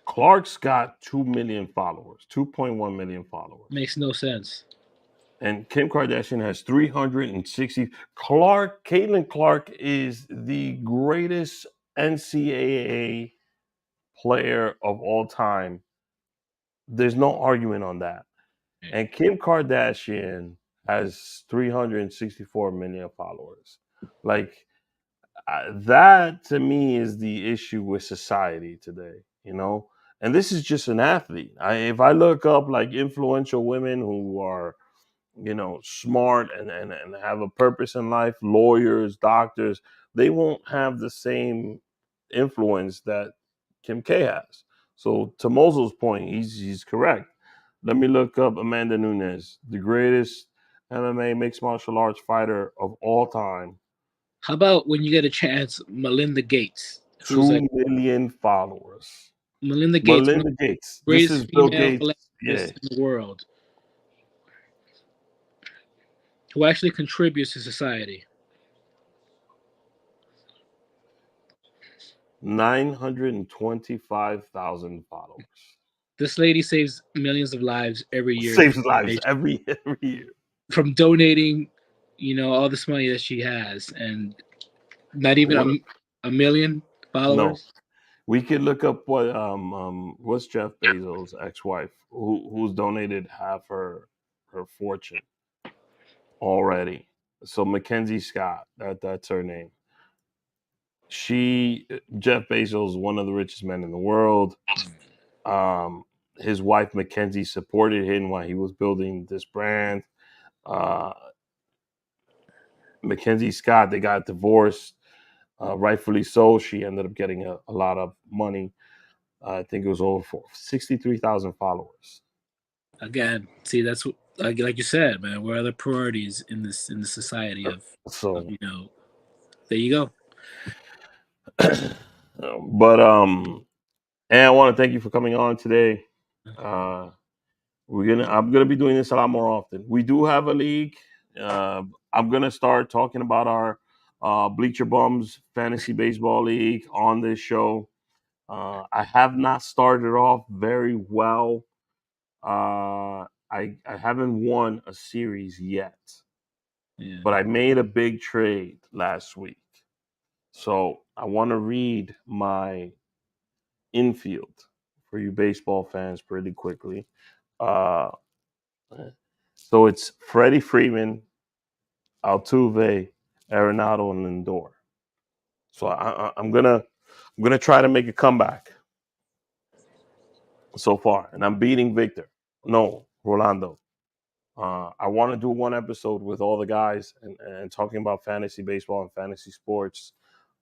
Clark's got 2 million followers, 2.1 million followers. Makes no sense. And Kim Kardashian has 360. Caitlin Clark is the greatest NCAA player of all time. There's no argument on that. And Kim Kardashian has 364 million followers. Like that to me is the issue with society today, you know? And this is just an athlete. If I look up like influential women who are smart and have a purpose in life, lawyers, doctors, they won't have the same influence that Kim K has. So to Mosel's point, he's correct. Let me look up Amanda Nunes, the greatest MMA mixed martial arts fighter of all time. How about when you get a chance, Melinda Gates, who's like 2 million followers. Melinda Gates, one of Melinda Gates. the This is greatest Bill female Gates. Yeah. philanthropists in the world, who actually contributes to society. 925,000 followers. This lady saves millions of lives every year Saves lives every year. from donating, all this money that she has, and not even What? a million No, followers. we could look up what's Jeff Bezos' ex-wife who's donated half her fortune already. So Mackenzie Scott, that's her name. Jeff Bezos, one of the richest men in the world. Um, his wife Mackenzie supported him while he was building this brand. Uh, Mackenzie Scott, they got divorced, rightfully so. She ended up getting a lot of money. I think it was over for 63,000 followers. Again, see, that's what, like you said, man. What are the priorities in this society of So, there you go. but and I want to thank you for coming on today. Uh, I'm gonna be doing this a lot more often. We do have a league. I'm gonna start talking about our Bleacher Bums Fantasy Baseball League on this show. I have not started off very well. I haven't won a series yet, Yeah, but I made a big trade last week. So I want to read my infield for you baseball fans pretty quickly. Uh, so it's Freddie Freeman, Altuve, Arenado, and Lindor. So I'm gonna try to make a comeback so far, and I'm beating Victor. No, Rolando. I want to do one episode with all the guys and talking about fantasy baseball and fantasy sports,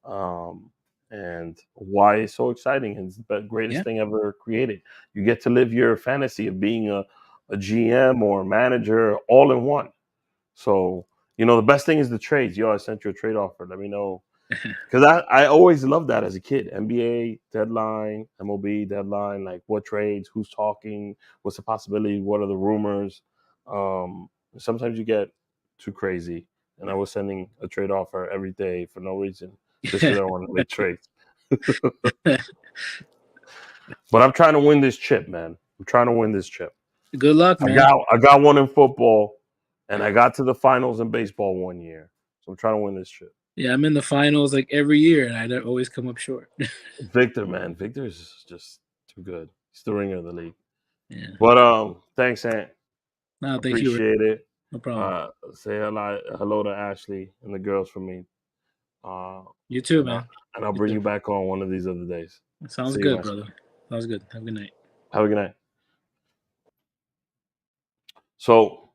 um, and why it's so exciting and it's the greatest yeah, thing ever created. You get to live your fantasy of being a GM or a manager all in one. So the best thing is the trades. Yo, I sent you a trade offer. Let me know because I always loved that as a kid. NBA deadline, MLB deadline, like what trades, who's talking, what's the possibility, what are the rumors. Sometimes you get too crazy, and I was sending a trade offer every day for no reason, just because I want to make trades. But I'm trying to win this chip, man. I'm trying to win this chip. good luck, I man. got I got one in football, and I got to the finals in baseball one year. So I'm trying to win this chip. Yeah, I'm in the finals like every year, and I don't always come up short. Victor, man, Victor is just too good. He's the ringer of the league. Yeah, But thanks, Ant. no, thank you. Appreciate it. No problem. Say hello to Ashley and the girls for me. Uh, You too, and I man. and I'll You bring too. you back on one of these other days. Sounds See you, good, man. brother. Sounds good. Have a good night. Have a good night. So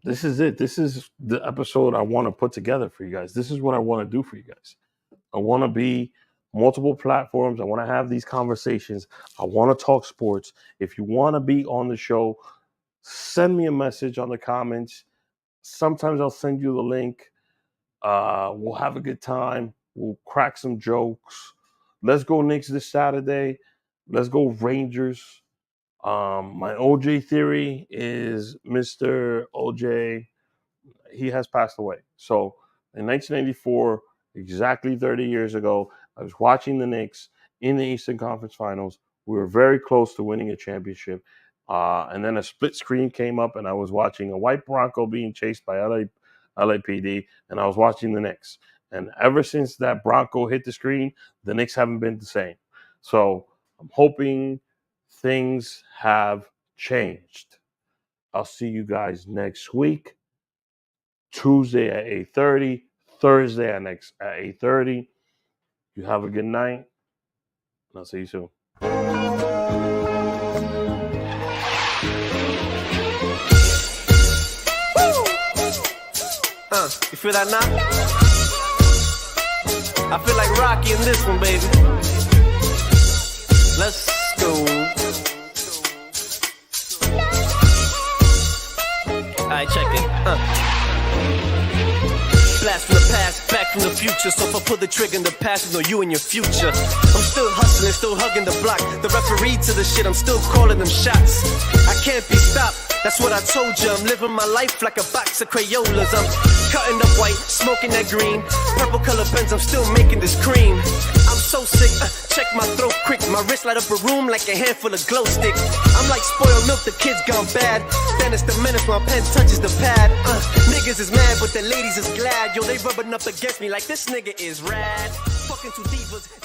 this is it. This is the episode I want to put together for you guys. This is what I want to do for you guys. I want to be multiple platforms. I want to have these conversations. I want to talk sports. If you want to be on the show, send me a message on the comments. Sometimes I'll send you the link. We'll have a good time. We'll crack some jokes. Let's go Knicks this Saturday. Let's go Rangers. My OJ theory is Mr. OJ. He has passed away. So in 1994, exactly 30 years ago, I was watching the Knicks in the Eastern Conference Finals. We were very close to winning a championship. And then a split screen came up, and I was watching a white Bronco being chased by LAPD, and I was watching the Knicks. And ever since that Bronco hit the screen, the Knicks haven't been the same. So I'm hoping things have changed. I'll see you guys next week. Tuesday at 8:30, Thursday at 8:30. You have a good night, and I'll see you soon. You feel that now? I feel like Rocky in this one, baby. Let's go. Alright, check it. Blast from the past, back from the future. So if I pull the trigger in the past, you know you and your future. I'm still hustling, still hugging the block. The referee to the shit, I'm still calling them shots. I can't be stopped, that's what I told you. I'm living my life like a box of Crayolas. I'm cutting up white, smoking that green. Purple color pens, I'm still making this cream. I'm so sick, check my throat quick. My wrist light up a room like a handful of glow sticks. I'm like spoiled milk, the kids gone bad. Then it's the minute my pen touches the pad. Niggas is mad, but the ladies is glad. Yo, they rubbing up against me like this nigga is rad. Fucking two divas.